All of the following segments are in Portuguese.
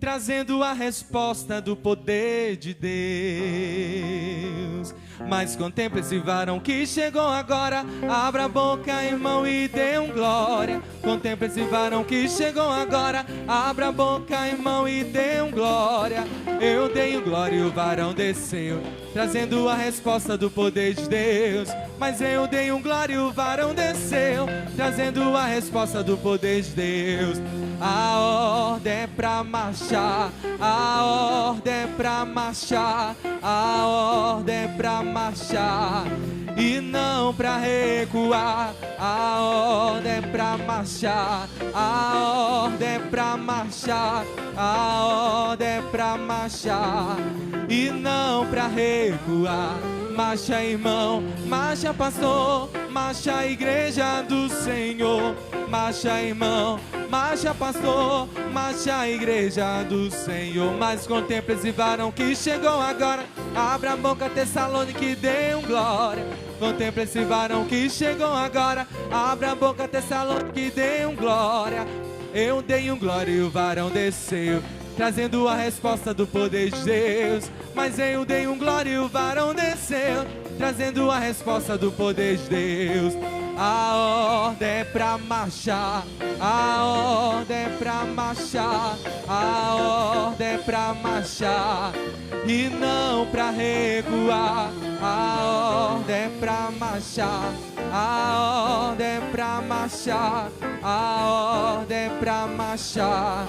trazendo a resposta do poder de Deus. Mas contemple esse varão que chegou agora. Abra a boca, irmão, e dê um glória. Contemple esse varão que chegou agora. Abra a boca, irmão, e dê um glória. Eu dei um glória e o varão desceu, trazendo a resposta do poder de Deus. Mas eu dei um glória e o varão desceu, trazendo a resposta do poder de Deus. A ordem é pra marchar, a ordem é pra marchar, a ordem é pra marchar e não pra recuar. A ordem é pra marchar, a ordem é pra marchar, a ordem é pra marchar e não pra recuar. Marcha, irmão, marcha, pastor, marcha, igreja do Senhor. Marcha, irmão, marcha, pastor, marcha, igreja do Senhor. Mas contemple esse varão que chegou agora. Abra a boca, Tessalônica, e dê um glória. Contemple esse varão que chegou agora. Abra a boca, Tessalônica, e dê um glória. Eu dei um glória e o varão desceu, trazendo a resposta do poder de Deus. Mas eu dei um glória e o varão desceu, trazendo a resposta do poder de Deus. A ordem é pra marchar, a ordem é pra marchar, a ordem é pra marchar e não pra recuar. A ordem é pra marchar, a ordem é pra marchar, a ordem é pra marchar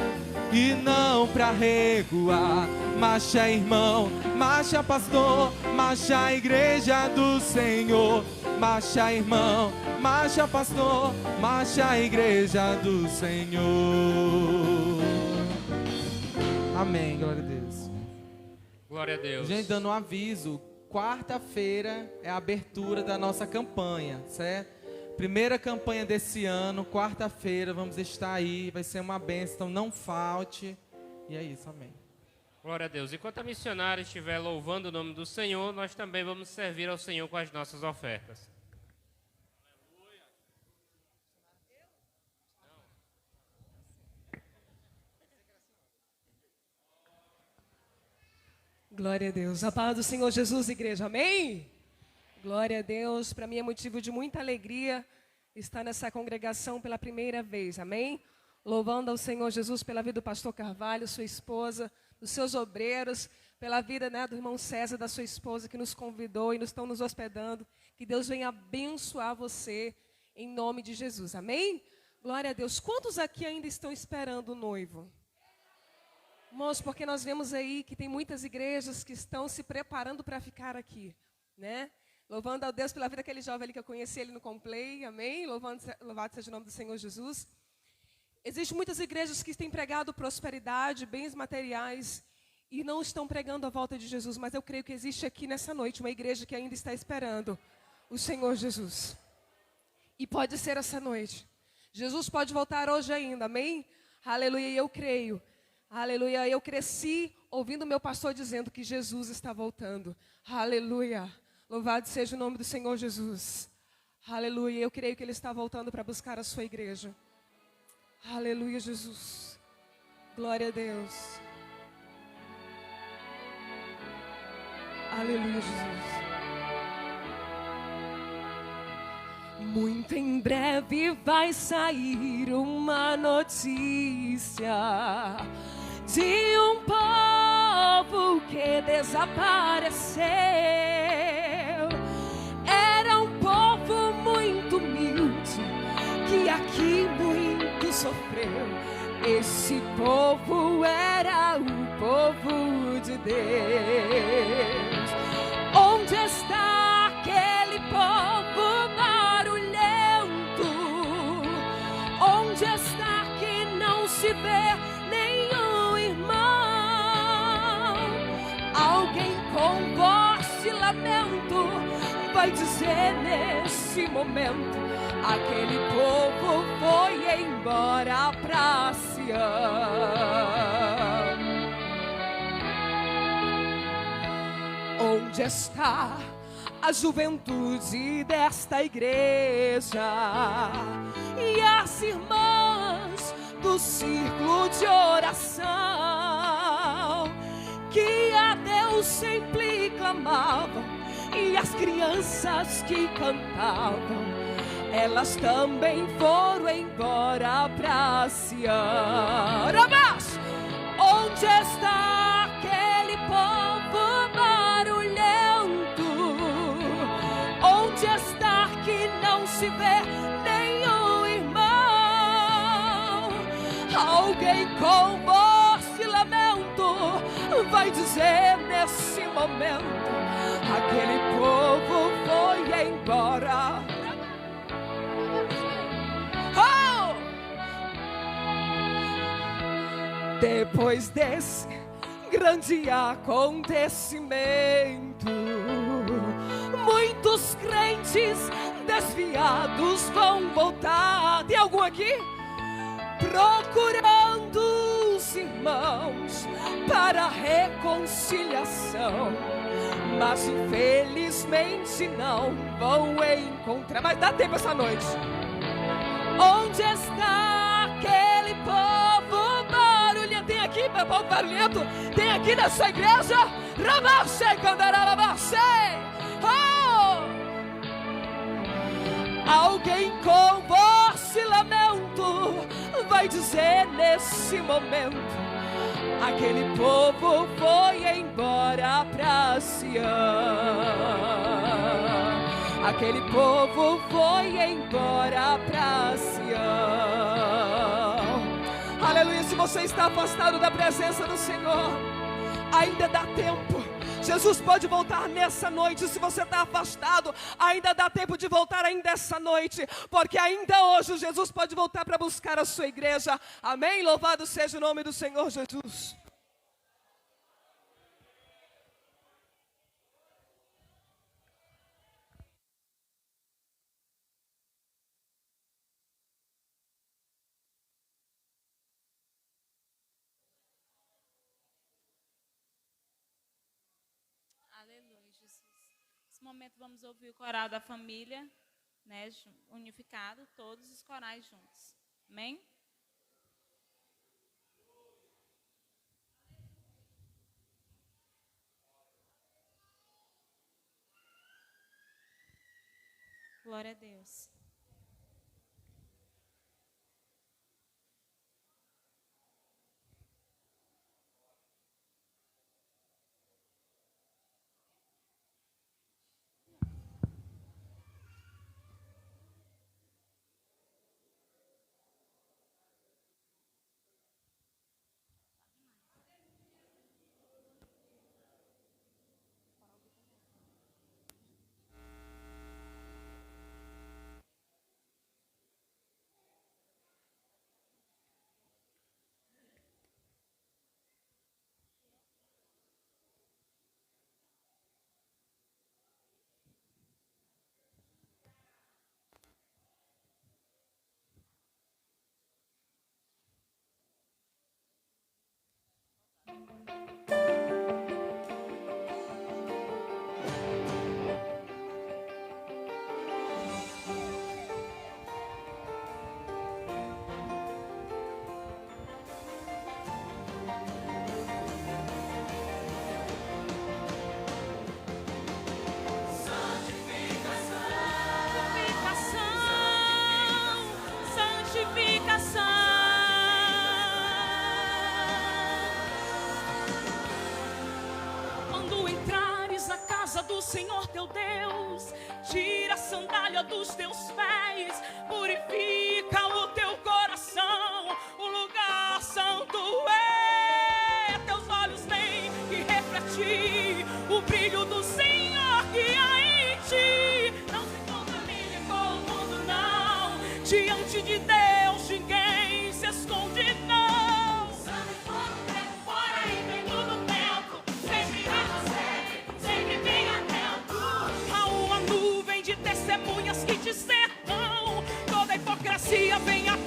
e não pra recuar. Marcha, irmão, marcha, pastor, marcha, igreja do Senhor. Marcha, irmão, marcha, pastor, marcha, igreja do Senhor. Amém, glória a Deus. Glória a Deus. Gente, dando um aviso, quarta-feira é a abertura da nossa campanha, certo? Primeira campanha desse ano, quarta-feira, vamos estar aí, vai ser uma bênção, então não falte. E é isso, amém. Glória a Deus. Enquanto a missionária estiver louvando o nome do Senhor, nós também vamos servir ao Senhor com as nossas ofertas. Glória a Deus. A paz do Senhor Jesus, igreja. Amém? Glória a Deus. Para mim é motivo de muita alegria estar nessa congregação pela primeira vez. Amém? Louvando ao Senhor Jesus pela vida do pastor Carvalho, sua esposa, dos seus obreiros, pela vida, né, do irmão César, da sua esposa, que nos convidou e estão nos hospedando. Que Deus venha abençoar você em nome de Jesus. Amém? Glória a Deus. Quantos aqui ainda estão esperando o noivo? Irmãos, porque nós vemos aí que tem muitas igrejas que estão se preparando para ficar aqui, né? Louvando a Deus pela vida daquele jovem ali que eu conheci, ele no Complay, amém? Louvado seja o nome do Senhor Jesus. Existem muitas igrejas que têm pregado prosperidade, bens materiais, e não estão pregando a volta de Jesus, mas eu creio que existe aqui nessa noite uma igreja que ainda está esperando o Senhor Jesus. E pode ser essa noite. Jesus pode voltar hoje ainda, amém? Aleluia, e eu creio. Aleluia, eu cresci ouvindo meu pastor dizendo que Jesus está voltando. Aleluia, louvado seja o nome do Senhor Jesus. Aleluia, eu creio que Ele está voltando para buscar a sua igreja. Aleluia, Jesus. Glória a Deus. Aleluia, Jesus. Muito em breve vai sair uma notícia de um povo que desapareceu. Era um povo muito humilde, que aqui muito sofreu. Esse povo era o povo de Deus. Onde está aquele povo barulhento? Onde está que não se vê nenhum irmão? Alguém com voz de lamento vai dizer nesse momento: aquele povo foi embora pra Sião. Onde está a juventude desta igreja e as irmãs do círculo de oração? adultos sempre clamavam, e as crianças que cantavam, elas também foram embora pra Sião. Mas onde está aquele povo barulhento? Onde está que não se vê nenhum irmão? Alguém com voz de lamento vai dizer nesse momento: aquele povo foi embora. Oh! Depois desse grande acontecimento, muitos crentes desviados vão voltar. Tem algum aqui? Procurando os irmãos para reconciliação, mas infelizmente não vão encontrar. Mas dá tempo essa noite. Onde está aquele povo barulhento? Tem aqui povo barulhento? Tem aqui na sua igreja? Rabaxei, candararabaxei. Oh! Alguém com voz de lamento vai dizer nesse momento: aquele povo foi embora pra Sião. Aquele povo foi embora pra Sião. Aleluia. Se você está afastado da presença do Senhor, ainda dá tempo. Jesus pode voltar nessa noite. Se você está afastado, ainda dá tempo de voltar ainda essa noite, porque ainda hoje Jesus pode voltar para buscar a sua igreja. Amém? Louvado seja o nome do Senhor Jesus. Aleluia, Jesus. Nesse momento vamos ouvir o coral da família, né, unificado, todos os corais juntos. Amém? Glória a Deus. Do Senhor teu Deus, tira a sandália dos teus pés, purifica o teu coração, o lugar santo é. Teus olhos veem e refletir o brilho do Senhor que há em ti. Não se contamine com o mundo, não. Diante de Deus ninguém se esconde, não. Testemunhas que te cercam, toda hipocrisia vem a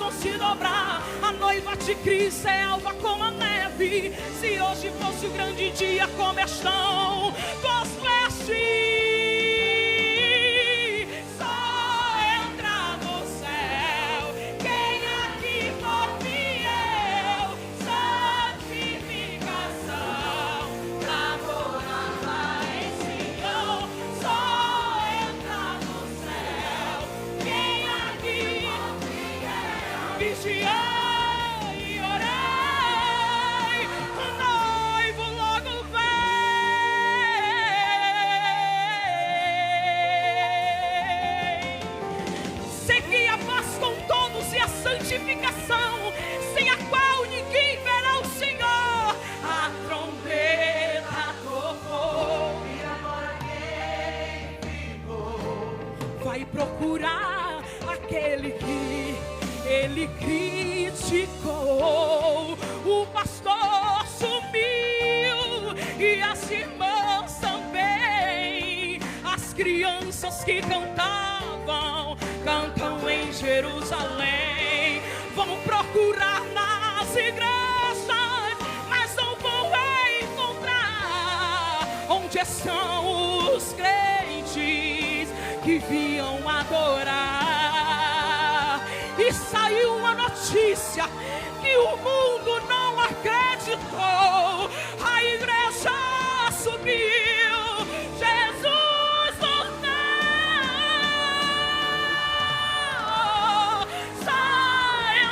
vão se dobrar. A noiva de Cristo é alva como a neve. Se hoje fosse o grande dia, como estão tuas vestes? Só entra no céu quem aqui for fiel. Santificação pra morar lá em Sião. Só entra no céu quem aqui for fiel. Vigiai e orai, o noivo logo vem. Segui a paz com todos e a santificação, sem a qual ninguém verá o Senhor. A trombeta tocou e agora quem ficou vai procurar aquele que ele criticou. O pastor sumiu e as irmãs também. As crianças que cantavam, cantam em Jerusalém. Vão procurar nas igrejas, mas não vão encontrar. Onde estão os crentes que vinham adorar? E saiu uma notícia que o mundo não acreditou. A igreja subiu, Jesus voltou. Só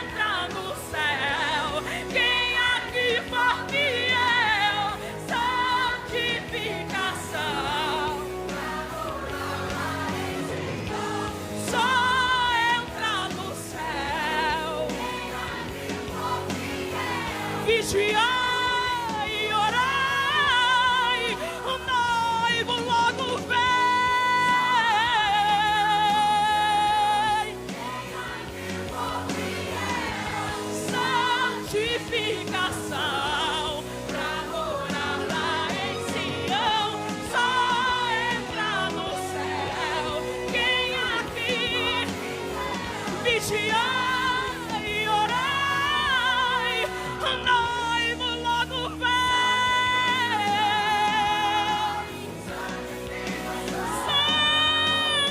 entra no céu quem aqui for fiel. Santificação. Só entra no céu. Vigiai e orai, o noivo logo vem. Santificação pra morar lá em Sião. Só entra no céu quem aqui vigiai e orai, o noivo logo vem.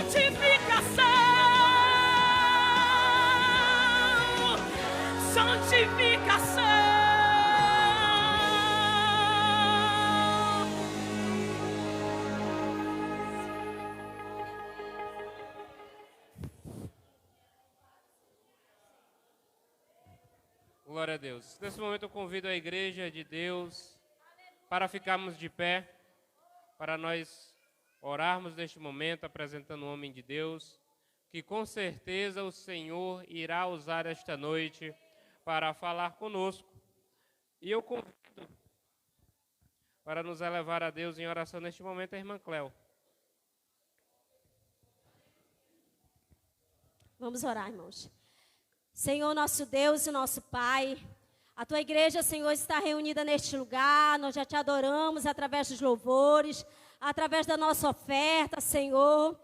Santificação. Santificação. Glória a Deus. Nesse momento eu convido a igreja de Deus para ficarmos de pé, para nós orarmos neste momento, apresentando o homem de Deus, que com certeza o Senhor irá usar esta noite para falar conosco. E eu convido para nos elevar a Deus em oração neste momento a irmã Cléo. Vamos orar, irmãos. Senhor, nosso Deus e nosso Pai, a Tua igreja, Senhor, está reunida neste lugar. Nós já Te adoramos através dos louvores, através da nossa oferta, Senhor.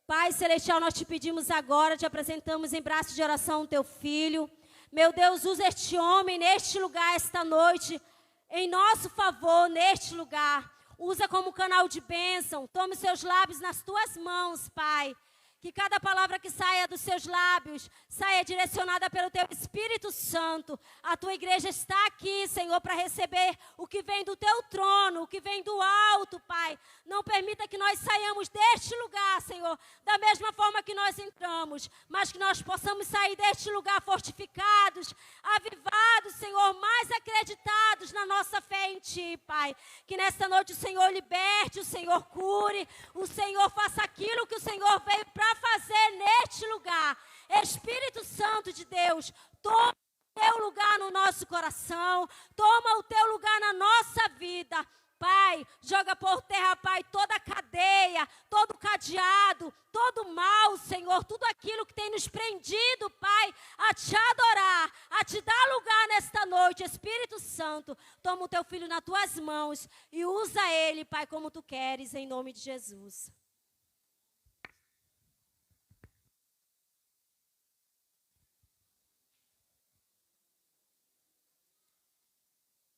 Pai Celestial, nós Te pedimos agora, Te apresentamos em braços de oração o Teu Filho. Meu Deus, usa este homem neste lugar, esta noite, em nosso favor, neste lugar. Usa como canal de bênção. Tome os seus lábios nas Tuas mãos, Pai. Que cada palavra que saia dos seus lábios saia direcionada pelo Teu Espírito Santo. A Tua igreja está aqui, Senhor, para receber o que vem do Teu trono, o que vem do alto, Pai. Não permita que nós saiamos deste lugar, Senhor, da mesma forma que nós entramos, mas que nós possamos sair deste lugar fortificados, avivados, Senhor, mais acreditados na nossa fé em Ti, Pai. Que nesta noite o Senhor liberte, o Senhor cure, o Senhor faça aquilo que o Senhor veio para fazer neste lugar. Espírito Santo de Deus, toma o Teu lugar no nosso coração, toma o Teu lugar na nossa vida. Pai, joga por terra, Pai, toda a cadeia, todo o cadeado, todo o mal, Senhor, tudo aquilo que tem nos prendido, Pai, a Te adorar, a Te dar lugar nesta noite. Espírito Santo, toma o Teu Filho nas Tuas mãos e usa ele, Pai, como Tu queres, em nome de Jesus.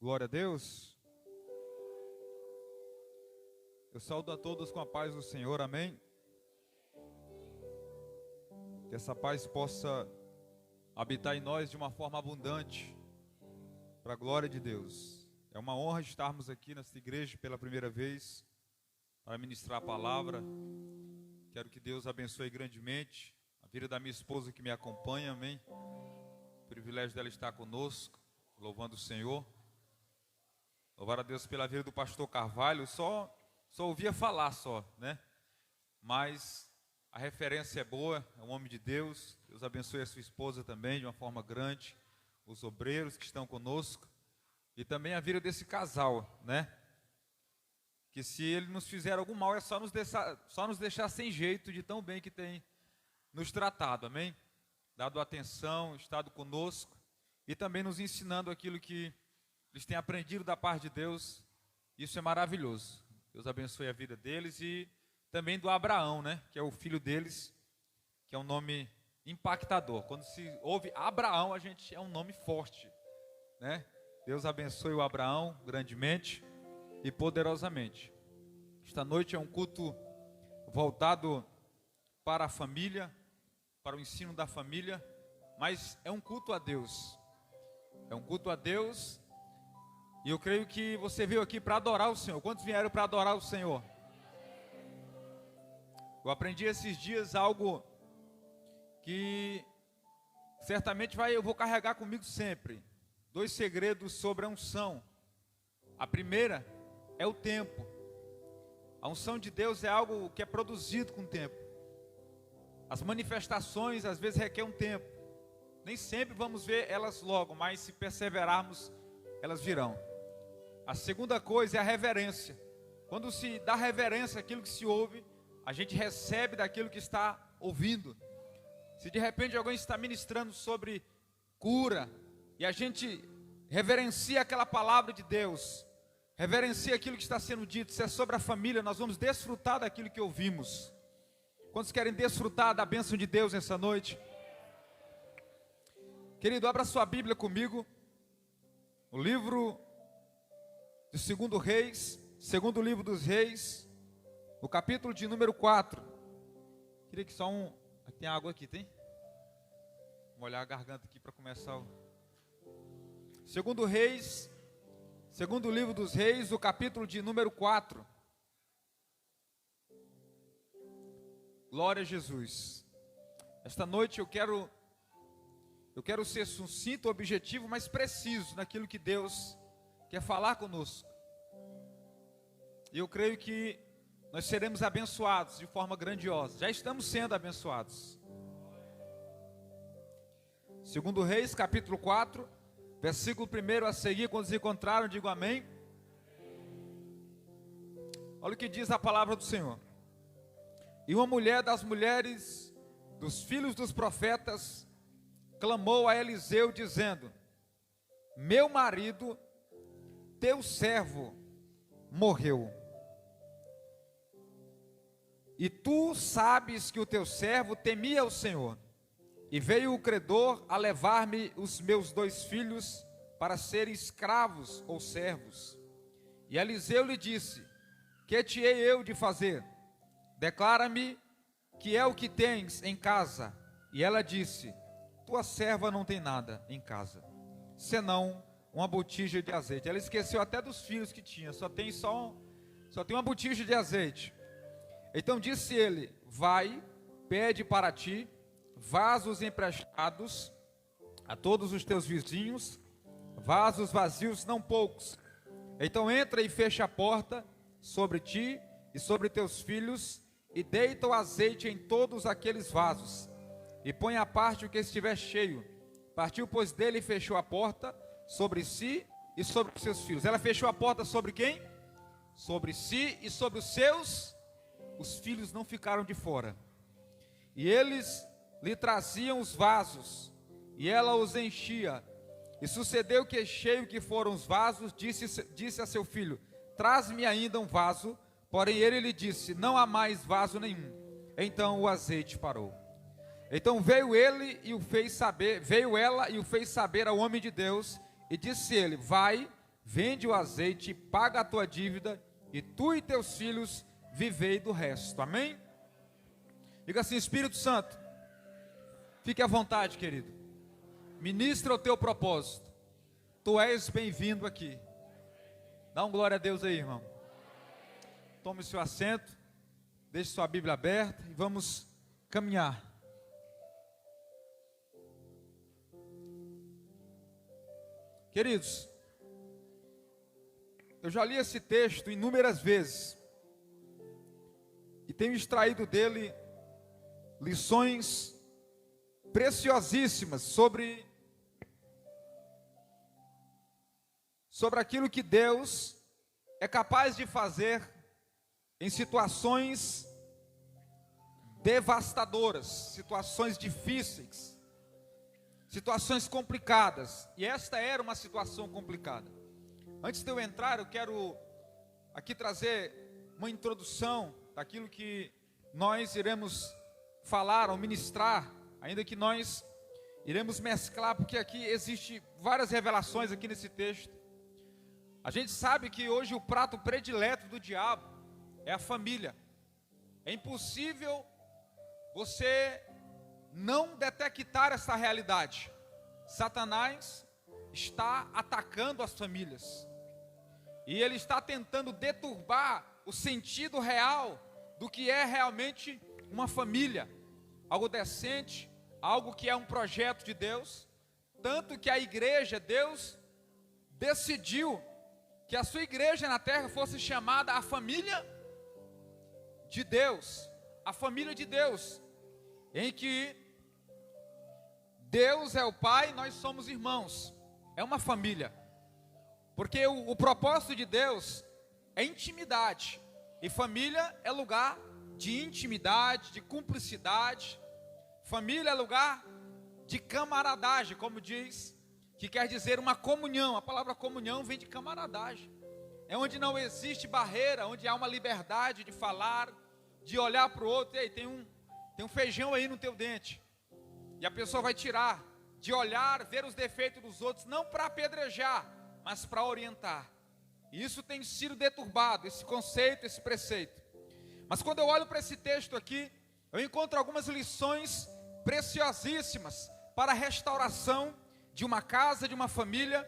Glória a Deus. Eu saúdo a todos com a paz do Senhor, amém? Que essa paz possa habitar em nós de uma forma abundante, para a glória de Deus. É uma honra estarmos aqui nesta igreja pela primeira vez, para ministrar a palavra. Quero que Deus abençoe grandemente a vida da minha esposa que me acompanha, amém? O privilégio dela estar conosco, louvando o Senhor. Louvar a Deus pela vida do pastor Carvalho, só ouvia falar só, né? Mas a referência é boa, é um homem de Deus. Deus abençoe a sua esposa também de uma forma grande, os obreiros que estão conosco e também a vida desse casal, né? Que se ele nos fizer algum mal é só nos deixar sem jeito de tão bem que tem nos tratado, amém? Dado atenção, estado conosco e também nos ensinando aquilo que eles têm aprendido da parte de Deus. Isso é maravilhoso. Deus abençoe a vida deles e também do Abraão, né? Que é o filho deles, que é um nome impactador. Quando se ouve Abraão, é um nome forte, né? Deus abençoe o Abraão grandemente e poderosamente. Esta noite é um culto voltado para a família, para o ensino da família, mas é um culto a Deus. É um culto a Deus. E eu creio que você veio aqui para adorar o Senhor. Quantos vieram para adorar o Senhor? Eu aprendi esses dias algo que certamente eu vou carregar comigo sempre. 2 segredos sobre a unção. A primeira é o tempo. A unção de Deus é algo que é produzido com o tempo. As manifestações às vezes requerem um tempo. Nem sempre vamos ver elas logo, mas se perseverarmos, elas virão. A segunda coisa é a reverência. Quando se dá reverência àquilo que se ouve, a gente recebe daquilo que está ouvindo. Se de repente alguém está ministrando sobre cura, e a gente reverencia aquela palavra de Deus, reverencia aquilo que está sendo dito, se é sobre a família, nós vamos desfrutar daquilo que ouvimos. Quantos querem desfrutar da bênção de Deus nessa noite? Querido, abra sua Bíblia comigo, o livro de segundo livro dos Reis, no capítulo de número 4. Queria que tem água aqui, tem? Vou molhar a garganta aqui para começar o... Segundo livro dos Reis, o capítulo de número 4. Glória a Jesus. Esta noite eu quero ser sucinto, objetivo, mas preciso naquilo que Deus quer falar conosco. E eu creio que nós seremos abençoados de forma grandiosa. Já estamos sendo abençoados. Segundo Reis, capítulo 4, versículo 1 a seguir, quando se encontraram, digo amém. Olha o que diz a palavra do Senhor. E uma mulher das mulheres dos filhos dos profetas clamou a Eliseu dizendo: meu marido, teu servo, morreu. E tu sabes que o teu servo temia o Senhor. E veio o credor a levar-me os meus 2 filhos para serem escravos ou servos. E Eliseu lhe disse: que te hei eu de fazer? Declara-me que é o que tens em casa. E ela disse: tua serva não tem nada em casa, senão uma botija de azeite. Ela esqueceu até dos filhos que tinha, só tem uma botija de azeite. Então disse ele: vai, pede para ti vasos emprestados a todos os teus vizinhos, vasos vazios não poucos. Então entra e fecha a porta sobre ti e sobre teus filhos, e deita o azeite em todos aqueles vasos, e põe à parte o que estiver cheio. Partiu, pois, dele e fechou a porta sobre si e sobre os seus filhos. Ela fechou a porta sobre quem? Sobre si e sobre os seus. Os filhos não ficaram de fora. E eles lhe traziam os vasos, e ela os enchia. E sucedeu que, cheio que foram os vasos, disse a seu filho: traz-me ainda um vaso. Porém ele lhe disse: não há mais vaso nenhum. Então o azeite parou. Então veio ela e o fez saber ao homem de Deus, e disse ele: vai, vende o azeite, paga a tua dívida, e tu e teus filhos vivei do resto. Amém? Diga assim: Espírito Santo, fique à vontade, querido. Ministra o teu propósito. Tu és bem-vindo aqui. Dá um glória a Deus aí, irmão. Tome seu assento, deixe sua Bíblia aberta e vamos caminhar. Queridos, eu já li esse texto inúmeras vezes e tenho extraído dele lições preciosíssimas sobre aquilo que Deus é capaz de fazer em situações devastadoras, situações difíceis, situações complicadas. E esta era uma situação complicada. Antes de eu entrar, eu quero aqui trazer uma introdução daquilo que nós iremos falar ou ministrar, ainda que nós iremos mesclar, porque aqui existe várias revelações aqui nesse texto. A gente sabe que hoje o prato predileto do diabo é a família. É impossível você não detectar essa realidade. Satanás está atacando as famílias. E ele está tentando deturbar o sentido real do que é realmente uma família. Algo decente, algo que é um projeto de Deus. Tanto que a igreja, Deus decidiu que a sua igreja na terra fosse chamada a família de Deus. A família de Deus, em que Deus é o Pai, nós somos irmãos. É uma família. Porque o propósito de Deus é intimidade. E família é lugar de intimidade, de cumplicidade. Família é lugar de camaradagem, como diz, que quer dizer uma comunhão. A palavra comunhão vem de camaradagem. É onde não existe barreira, onde há uma liberdade de falar, de olhar para o outro. Ei, tem um feijão aí no teu dente. E a pessoa vai tirar, de olhar, ver os defeitos dos outros, não para apedrejar, mas para orientar. E isso tem sido deturbado, esse conceito, esse preceito. Mas quando eu olho para esse texto aqui, eu encontro algumas lições preciosíssimas para a restauração de uma casa, de uma família,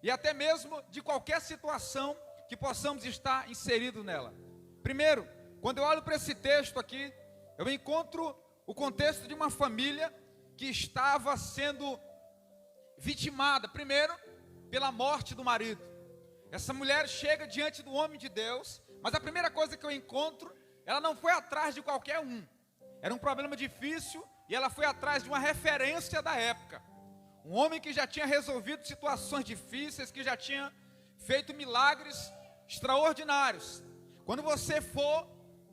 e até mesmo de qualquer situação que possamos estar inseridos nela. Primeiro, quando eu olho para esse texto aqui, eu encontro o contexto de uma família que estava sendo vitimada, primeiro, pela morte do marido. Essa mulher chega diante do homem de Deus, mas a primeira coisa que eu encontro, ela não foi atrás de qualquer um. Era um problema difícil e ela foi atrás de uma referência da época. Um homem que já tinha resolvido situações difíceis, que já tinha feito milagres extraordinários. Quando você for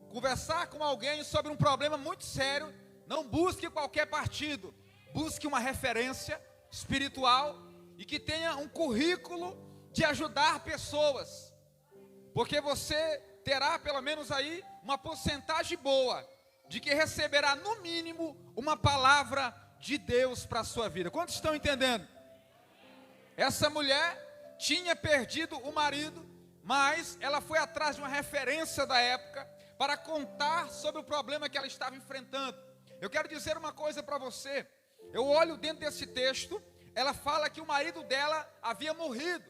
conversar com alguém sobre um problema muito sério, não busque qualquer partido, busque uma referência espiritual e que tenha um currículo de ajudar pessoas, porque você terá pelo menos aí uma porcentagem boa de que receberá no mínimo uma palavra de Deus para a sua vida. Quantos estão entendendo? Essa mulher tinha perdido o marido, mas ela foi atrás de uma referência da época para contar sobre o problema que ela estava enfrentando. Eu quero dizer uma coisa para você. Eu olho dentro desse texto, ela fala que o marido dela havia morrido.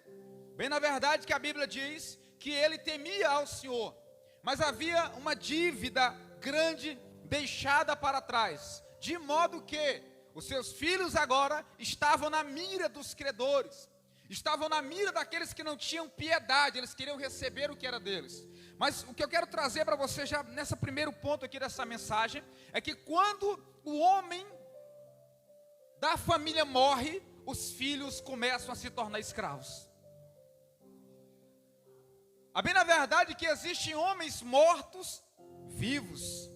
Bem, na verdade, que a Bíblia diz que ele temia ao Senhor, mas havia uma dívida grande deixada para trás, de modo que os seus filhos agora estavam na mira dos credores, estavam na mira daqueles que não tinham piedade, eles queriam receber o que era deles. Mas o que eu quero trazer para você já nesse primeiro ponto aqui dessa mensagem, é que quando o homem da família morre, os filhos começam a se tornar escravos. A bem na verdade que existem homens mortos, vivos,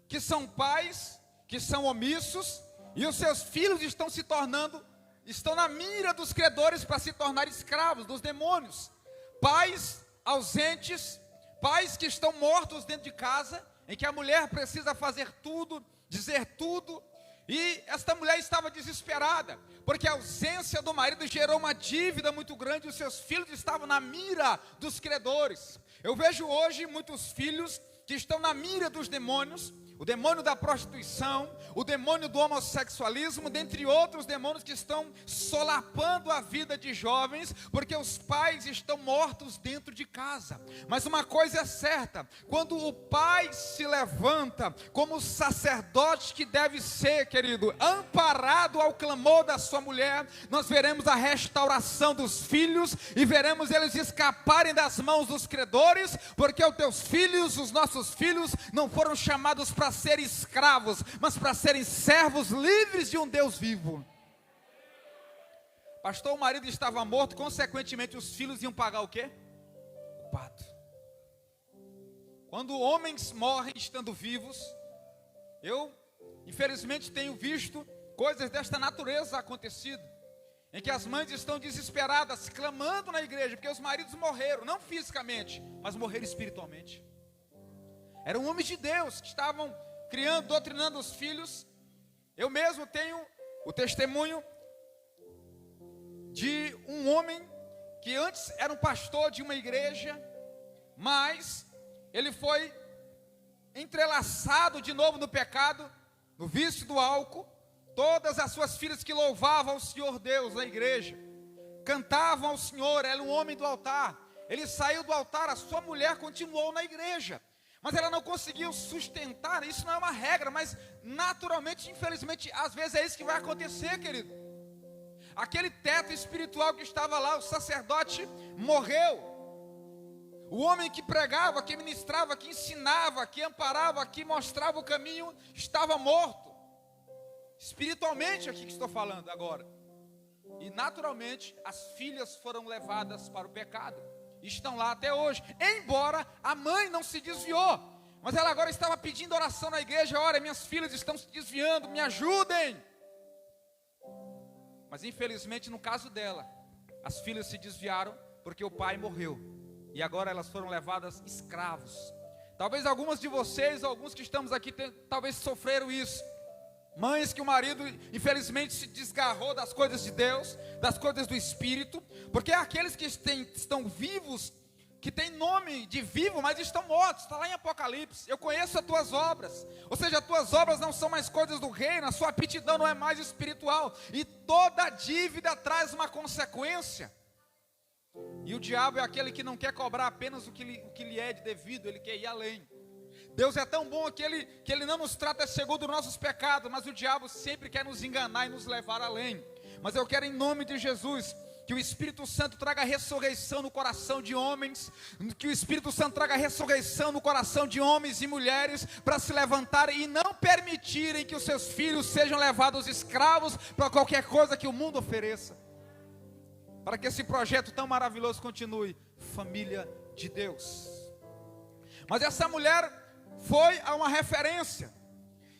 que são pais, que são omissos, e os seus filhos estão na mira dos credores para se tornar escravos dos demônios. Pais ausentes, pais que estão mortos dentro de casa, em que a mulher precisa fazer tudo, dizer tudo, E esta mulher estava desesperada, porque a ausência do marido gerou uma dívida muito grande, e os seus filhos estavam na mira dos credores. Eu vejo hoje muitos filhos que estão na mira dos demônios, o demônio da prostituição, o demônio do homossexualismo, dentre outros demônios que estão solapando a vida de jovens, porque os pais estão mortos dentro de casa. Mas uma coisa é certa, quando o pai se levanta como sacerdote que deve ser, querido, amparado ao clamor da sua mulher, nós veremos a restauração dos filhos e veremos eles escaparem das mãos dos credores, porque os teus filhos, os nossos filhos, não foram chamados para serem escravos, mas para serem servos livres de um Deus vivo. Pastor, o marido estava morto, consequentemente os filhos iam pagar o quê? O pato. Quando homens morrem estando vivos, eu infelizmente tenho visto coisas desta natureza acontecido, em que as mães estão desesperadas, clamando na igreja, porque os maridos morreram, não fisicamente, mas morreram espiritualmente. Eram homens de Deus que estavam criando, doutrinando os filhos. Eu mesmo tenho o testemunho de um homem que antes era um pastor de uma igreja, mas ele foi entrelaçado de novo no pecado, no vício do álcool. Todas as suas filhas que louvavam o Senhor Deus na igreja, cantavam ao Senhor, era um homem do altar. Ele saiu do altar, a sua mulher continuou na igreja, mas ela não conseguiu sustentar. Isso não é uma regra, mas naturalmente, infelizmente, às vezes é isso que vai acontecer, querido. Aquele teto espiritual que estava lá, o sacerdote morreu. O homem que pregava, que ministrava, que ensinava, que amparava, que mostrava o caminho, estava morto. Espiritualmente, aqui que estou falando agora. E naturalmente, as filhas foram levadas para o pecado. Estão lá até hoje, embora a mãe não se desviou, mas ela agora estava pedindo oração na igreja. Olha, minhas filhas estão se desviando, me ajudem. Mas infelizmente no caso dela, as filhas se desviaram porque o pai morreu, e agora elas foram levadas escravos. Talvez algumas de vocês, alguns que estamos aqui, talvez sofreram isso. Mães que o marido infelizmente se desgarrou das coisas de Deus, das coisas do Espírito, porque aqueles que estão vivos, que têm nome de vivo, mas estão mortos, está lá em Apocalipse. Eu conheço as tuas obras, ou seja, as tuas obras não são mais coisas do reino, a sua aptidão não é mais espiritual, e toda dívida traz uma consequência. E o diabo é aquele que não quer cobrar apenas o que lhe é de devido, ele quer ir além. Deus é tão bom que ele não nos trata segundo nossos pecados, mas o diabo sempre quer nos enganar e nos levar além. Mas eu quero, em nome de Jesus, que o Espírito Santo traga ressurreição no coração de homens, que o Espírito Santo traga ressurreição no coração de homens e mulheres, para se levantarem e não permitirem que os seus filhos sejam levados escravos para qualquer coisa que o mundo ofereça, para que esse projeto tão maravilhoso continue. Família de Deus. Mas essa mulher foi a uma referência,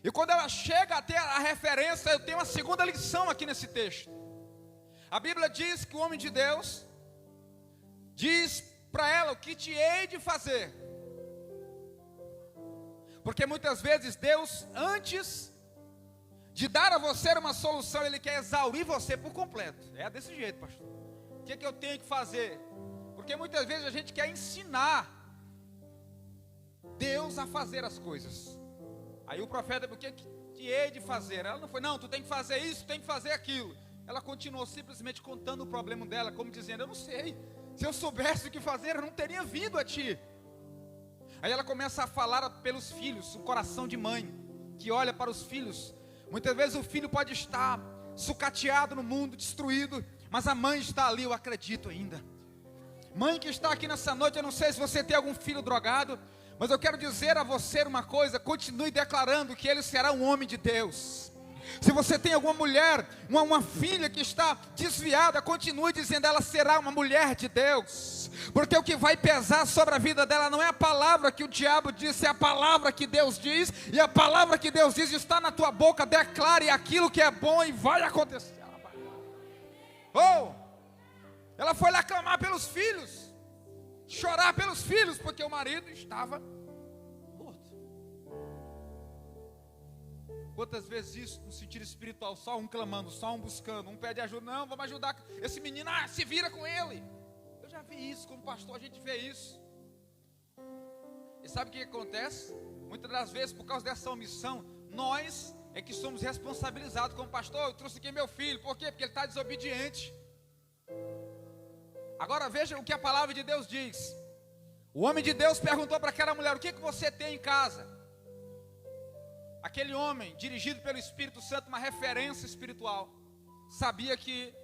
e quando ela chega até a referência, eu tenho uma segunda lição aqui nesse texto. A Bíblia diz que o homem de Deus diz para ela o que te hei de fazer, porque muitas vezes Deus, antes de dar a você uma solução, Ele quer exaurir você por completo. É desse jeito, pastor. O que eu tenho que fazer? Porque muitas vezes a gente quer ensinar Deus a fazer as coisas. Aí o profeta, o que te hei de fazer? Ela não foi, não, tu tem que fazer isso, tu tem que fazer aquilo. Ela continuou simplesmente contando o problema dela, como dizendo, eu não sei, se eu soubesse o que fazer, eu não teria vindo a ti. Aí ela começa a falar pelos filhos, o coração de mãe, que olha para os filhos. Muitas vezes o filho pode estar sucateado no mundo, destruído, mas a mãe está ali, eu acredito ainda. Mãe que está aqui nessa noite, eu não sei se você tem algum filho drogado, mas eu quero dizer a você uma coisa, continue declarando que ele será um homem de Deus. Se você tem alguma mulher, uma filha que está desviada, continue dizendo, ela será uma mulher de Deus. Porque o que vai pesar sobre a vida dela não é a palavra que o diabo disse, é a palavra que Deus diz. E a palavra que Deus diz está na tua boca, declare aquilo que é bom e vai acontecer. Ela foi lá clamar pelos filhos, chorar pelos filhos, porque o marido estava morto. Quantas vezes isso no sentido espiritual, só um clamando, só um buscando, um pede ajuda, não, vamos ajudar esse menino, se vira com ele. Eu já vi isso, como pastor a gente vê isso. E sabe o que acontece? Muitas das vezes, por causa dessa omissão, nós é que somos responsabilizados como pastor. Eu trouxe aqui meu filho, por quê? Porque ele está desobediente. Agora veja o que a palavra de Deus diz. O homem de Deus perguntou para aquela mulher: o que você tem em casa? Aquele homem, dirigido pelo Espírito Santo, uma referência espiritual, sabia que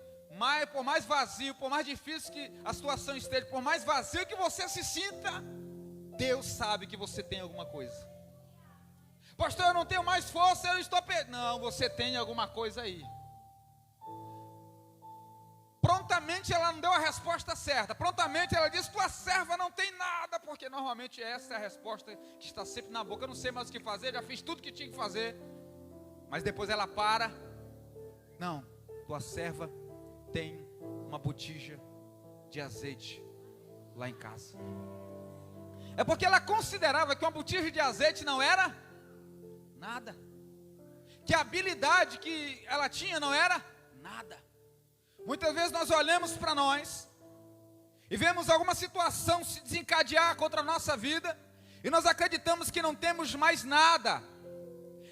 por mais vazio, por mais difícil que a situação esteja, por mais vazio que você se sinta, Deus sabe que você tem alguma coisa. Pastor, eu não tenho mais força, eu estou não, você tem alguma coisa aí. Prontamente ela não deu a resposta certa. Prontamente ela disse: tua serva não tem nada. Porque normalmente essa é a resposta que está sempre na boca. Eu não sei mais o que fazer, já fiz tudo que tinha que fazer. Mas depois ela para. Não, tua serva tem uma botija de azeite lá em casa. É porque ela considerava que uma botija de azeite não era nada. Que a habilidade que ela tinha não era nada. Muitas vezes nós olhamos para nós e vemos alguma situação se desencadear contra a nossa vida e nós acreditamos que não temos mais nada.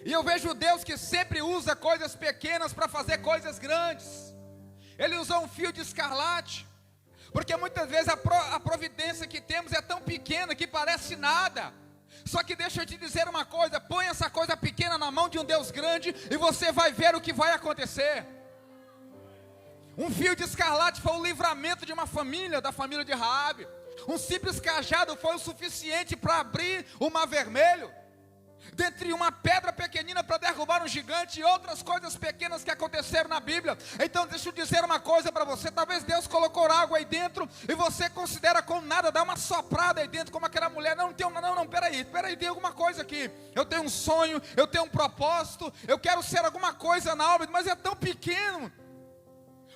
E eu vejo Deus que sempre usa coisas pequenas para fazer coisas grandes. Ele usou um fio de escarlate, porque muitas vezes a providência que temos é tão pequena que parece nada. Só que deixa eu te dizer uma coisa: põe essa coisa pequena na mão de um Deus grande e você vai ver o que vai acontecer. Um fio de escarlate foi o livramento de uma família, da família de Raabe. Um simples cajado foi o suficiente para abrir o mar vermelho. Dentre uma pedra pequenina para derrubar um gigante e outras coisas pequenas que aconteceram na Bíblia. Então deixa eu dizer uma coisa para você: talvez Deus colocou água aí dentro e você considera como nada, dá uma soprada aí dentro como aquela mulher. Não, peraí, tem alguma coisa aqui. Eu tenho um sonho, eu tenho um propósito, eu quero ser alguma coisa na obra, mas é tão pequeno.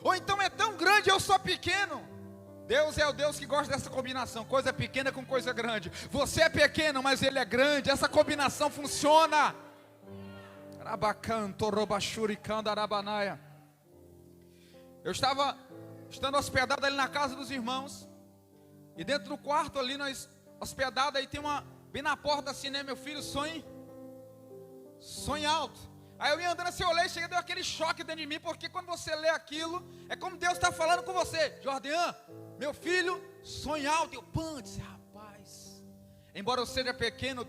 Ou então é tão grande, eu sou pequeno. Deus é o Deus que gosta dessa combinação, coisa pequena com coisa grande. Você é pequeno, mas Ele é grande. Essa combinação funciona. Eu estava estando hospedado ali na casa dos irmãos, e dentro do quarto ali, nós hospedados, aí tem bem na porta assim, né, meu filho, sonhe alto. Aí eu ia andando assim, eu olhei, cheguei, deu aquele choque dentro de mim, porque quando você lê aquilo, é como Deus está falando com você. Jordan, meu filho, sonhe alto. Eu disse: rapaz, embora eu seja pequeno,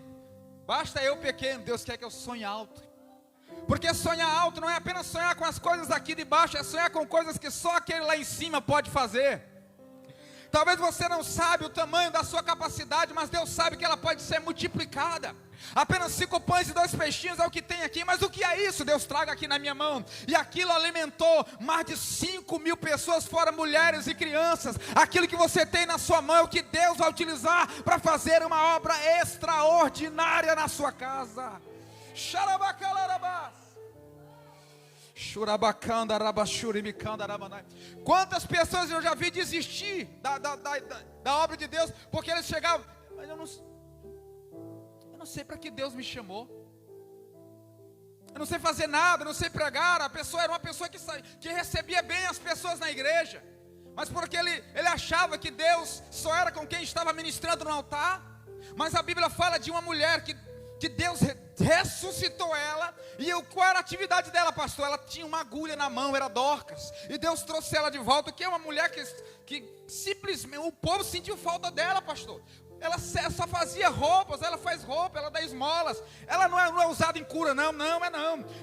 basta eu pequeno, Deus quer que eu sonhe alto. Porque sonhar alto não é apenas sonhar com as coisas aqui de baixo, é sonhar com coisas que só aquele lá em cima pode fazer. Talvez você não sabe o tamanho da sua capacidade, mas Deus sabe que ela pode ser multiplicada. Apenas 5 pães e 2 peixinhos é o que tem aqui, mas o que é isso? Deus traga aqui na minha mão. E aquilo alimentou mais de 5.000 pessoas, fora mulheres e crianças. Aquilo que você tem na sua mão é o que Deus vai utilizar para fazer uma obra extraordinária na sua casa. Quantas pessoas eu já vi desistir da obra de Deus, porque eles chegavam: mas eu não sei para que Deus me chamou, eu não sei fazer nada, eu não sei pregar. A pessoa era uma pessoa que recebia bem as pessoas na igreja, mas porque ele achava que Deus só era com quem estava ministrando no altar. Mas a Bíblia fala de uma mulher que Deus ressuscitou ela. E qual era a atividade dela, pastor? Ela tinha uma agulha na mão, era Dorcas, e Deus trouxe ela de volta. Que é uma mulher que simplesmente o povo sentiu falta dela, pastor. Ela só fazia roupas, ela faz roupa, ela dá esmolas. Ela não é usada em cura, não.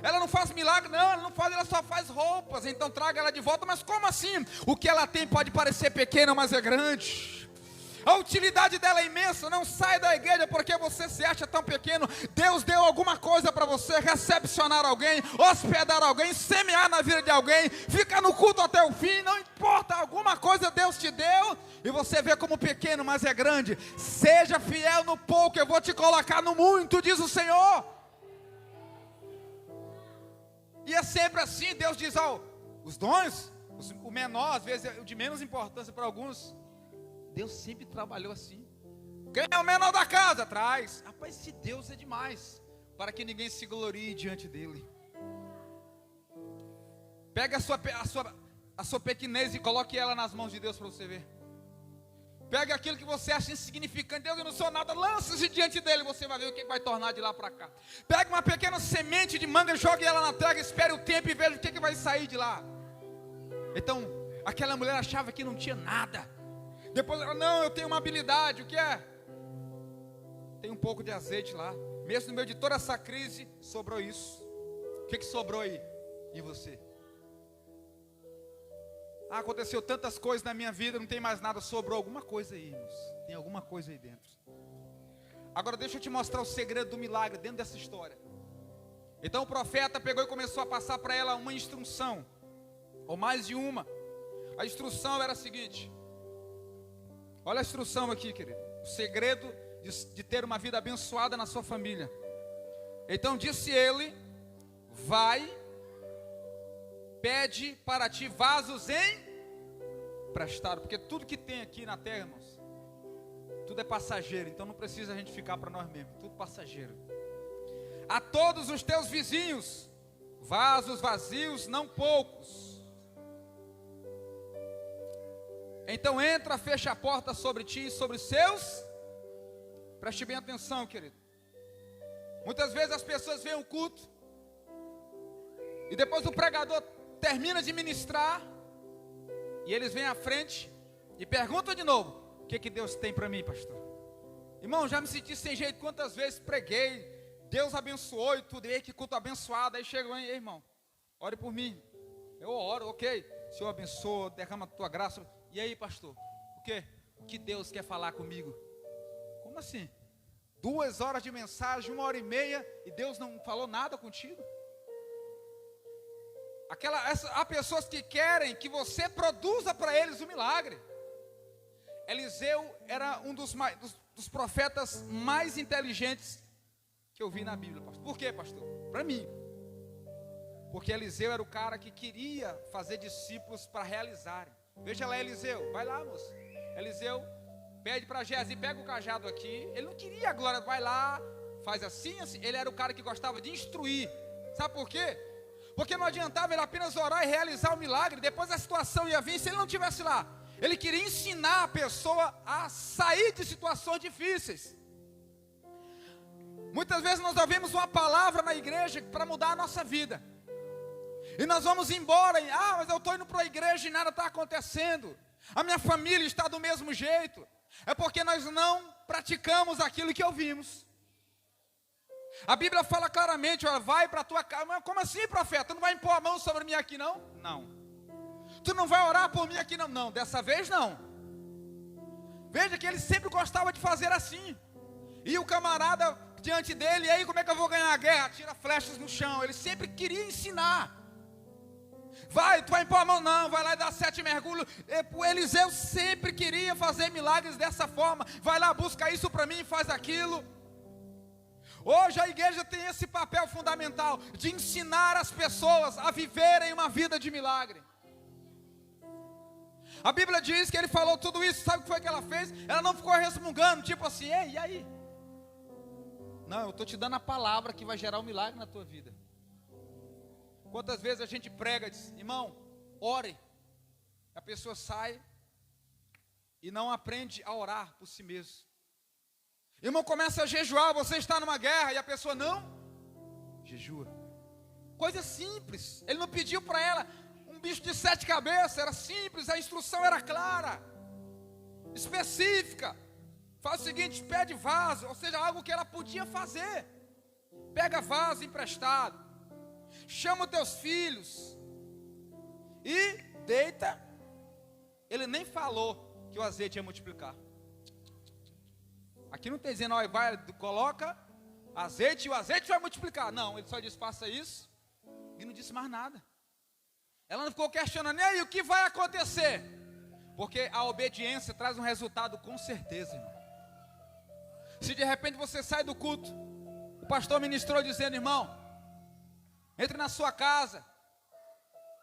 Ela não faz milagre, não, ela só faz roupas. Então traga ela de volta. Mas como assim? O que ela tem pode parecer pequeno, mas é grande. A utilidade dela é imensa. Não sai da igreja porque você se acha tão pequeno. Deus deu alguma coisa para você: recepcionar alguém, hospedar alguém, semear na vida de alguém, ficar no culto até o fim. Não importa, alguma coisa Deus te deu, e você vê como pequeno, mas é grande. Seja fiel no pouco, eu vou te colocar no muito, diz o Senhor. E é sempre assim. Deus diz: os dons, o menor, às vezes o de menos importância para alguns, Deus sempre trabalhou assim. Quem é o menor da casa? Traz. Rapaz, esse Deus é demais. para que ninguém se glorie diante dele. Pega a sua pequenez e coloque ela nas mãos de Deus para você ver. Pega aquilo que você acha insignificante. Deus, eu não sou nada. Lança-se diante dele. Você vai ver o que vai tornar de lá para cá. Pega uma pequena semente de manga, jogue ela na terra. Espere o tempo e veja o que vai sair de lá. Então, aquela mulher achava que não tinha nada. Depois ela, não, eu tenho uma habilidade. O que é? Tem um pouco de azeite lá. Mesmo no meio de toda essa crise, sobrou isso. O que sobrou aí em você? Aconteceu tantas coisas na minha vida, não tem mais nada, sobrou alguma coisa aí, irmãos. Tem alguma coisa aí dentro. Agora deixa eu te mostrar o segredo do milagre dentro dessa história. Então o profeta pegou e começou a passar para ela uma instrução, ou mais de uma. A instrução era a seguinte. Olha a instrução aqui, querido. O segredo de ter uma vida abençoada na sua família. Então disse ele: vai, pede para ti vasos emprestados, porque tudo que tem aqui na terra, irmãos, tudo é passageiro, então não precisa a gente ficar para nós mesmos, tudo passageiro. A todos os teus vizinhos, vasos vazios, não poucos. Então entra, fecha a porta sobre ti e sobre os seus. Preste bem atenção, querido. Muitas vezes as pessoas veem o culto e depois o pregador termina de ministrar e eles vêm à frente e perguntam de novo: o que Deus tem para mim, pastor? Irmão, já me senti sem jeito quantas vezes preguei, Deus abençoou e tudo, e aí que culto abençoado. Aí chegam, ei, irmão, ore por mim. Eu oro, ok, Senhor abençoa, derrama a tua graça. E aí, pastor, o quê? O que Deus quer falar comigo? Como assim? 2 horas de mensagem, 1h30 e Deus não falou nada contigo? Há pessoas que querem que você produza para eles o milagre. Eliseu era um dos profetas mais inteligentes que eu vi na Bíblia, pastor. Por quê, pastor? Para mim. Porque Eliseu era o cara que queria fazer discípulos para realizarem. Veja lá, Eliseu, vai lá, moço. Eliseu pede para Geazi, pega o cajado aqui. Ele não queria a glória, vai lá, faz assim, assim. Ele era o cara que gostava de instruir. Sabe por quê? Porque não adiantava ele apenas orar e realizar o milagre. Depois a situação ia vir se ele não estivesse lá. Ele queria ensinar a pessoa a sair de situações difíceis. Muitas vezes nós ouvimos uma palavra na igreja para mudar a nossa vida. E nós vamos embora, mas eu estou indo para a igreja e nada está acontecendo. A minha família está do mesmo jeito. É porque nós não praticamos aquilo que ouvimos. A Bíblia fala claramente, olha, vai para a tua casa. Mas como assim, profeta? Tu não vai impor a mão sobre mim aqui não? Não. Tu não vai orar por mim aqui não? Não, dessa vez não. Veja que ele sempre gostava de fazer assim. E o camarada diante dele, e aí como é que eu vou ganhar a guerra? Tira flechas no chão. Ele sempre queria ensinar. Vai, tu vai impor a mão? Não, vai lá e dá 7 mergulhos. O Eliseu sempre queria fazer milagres dessa forma. Vai lá, busca isso para mim e faz aquilo. Hoje a igreja tem esse papel fundamental de ensinar as pessoas a viverem uma vida de milagre. A Bíblia diz que ele falou tudo isso. Sabe o que foi que ela fez? Ela não ficou resmungando, tipo assim, ei, e aí? Não, eu estou te dando a palavra que vai gerar um milagre na tua vida. Quantas vezes a gente prega e diz, irmão, ore. A pessoa sai e não aprende a orar por si mesmo. Irmão, começa a jejuar, você está numa guerra e a pessoa não jejua. Coisa simples. Ele não pediu para ela um bicho de 7 cabeças, era simples, a instrução era clara, específica. Faz o seguinte, pede vaso, ou seja, algo que ela podia fazer. Pega vaso emprestado. Chama os teus filhos e deita. Ele nem falou que o azeite ia multiplicar. Aqui não tem dizendo, ó, vai, coloca azeite e o azeite vai multiplicar. Não, ele só disse, faça isso. E não disse mais nada. Ela não ficou questionando, e aí, o que vai acontecer? Porque a obediência traz um resultado com certeza, irmão. Se de repente você sai do culto, o pastor ministrou dizendo, irmão, entre na sua casa,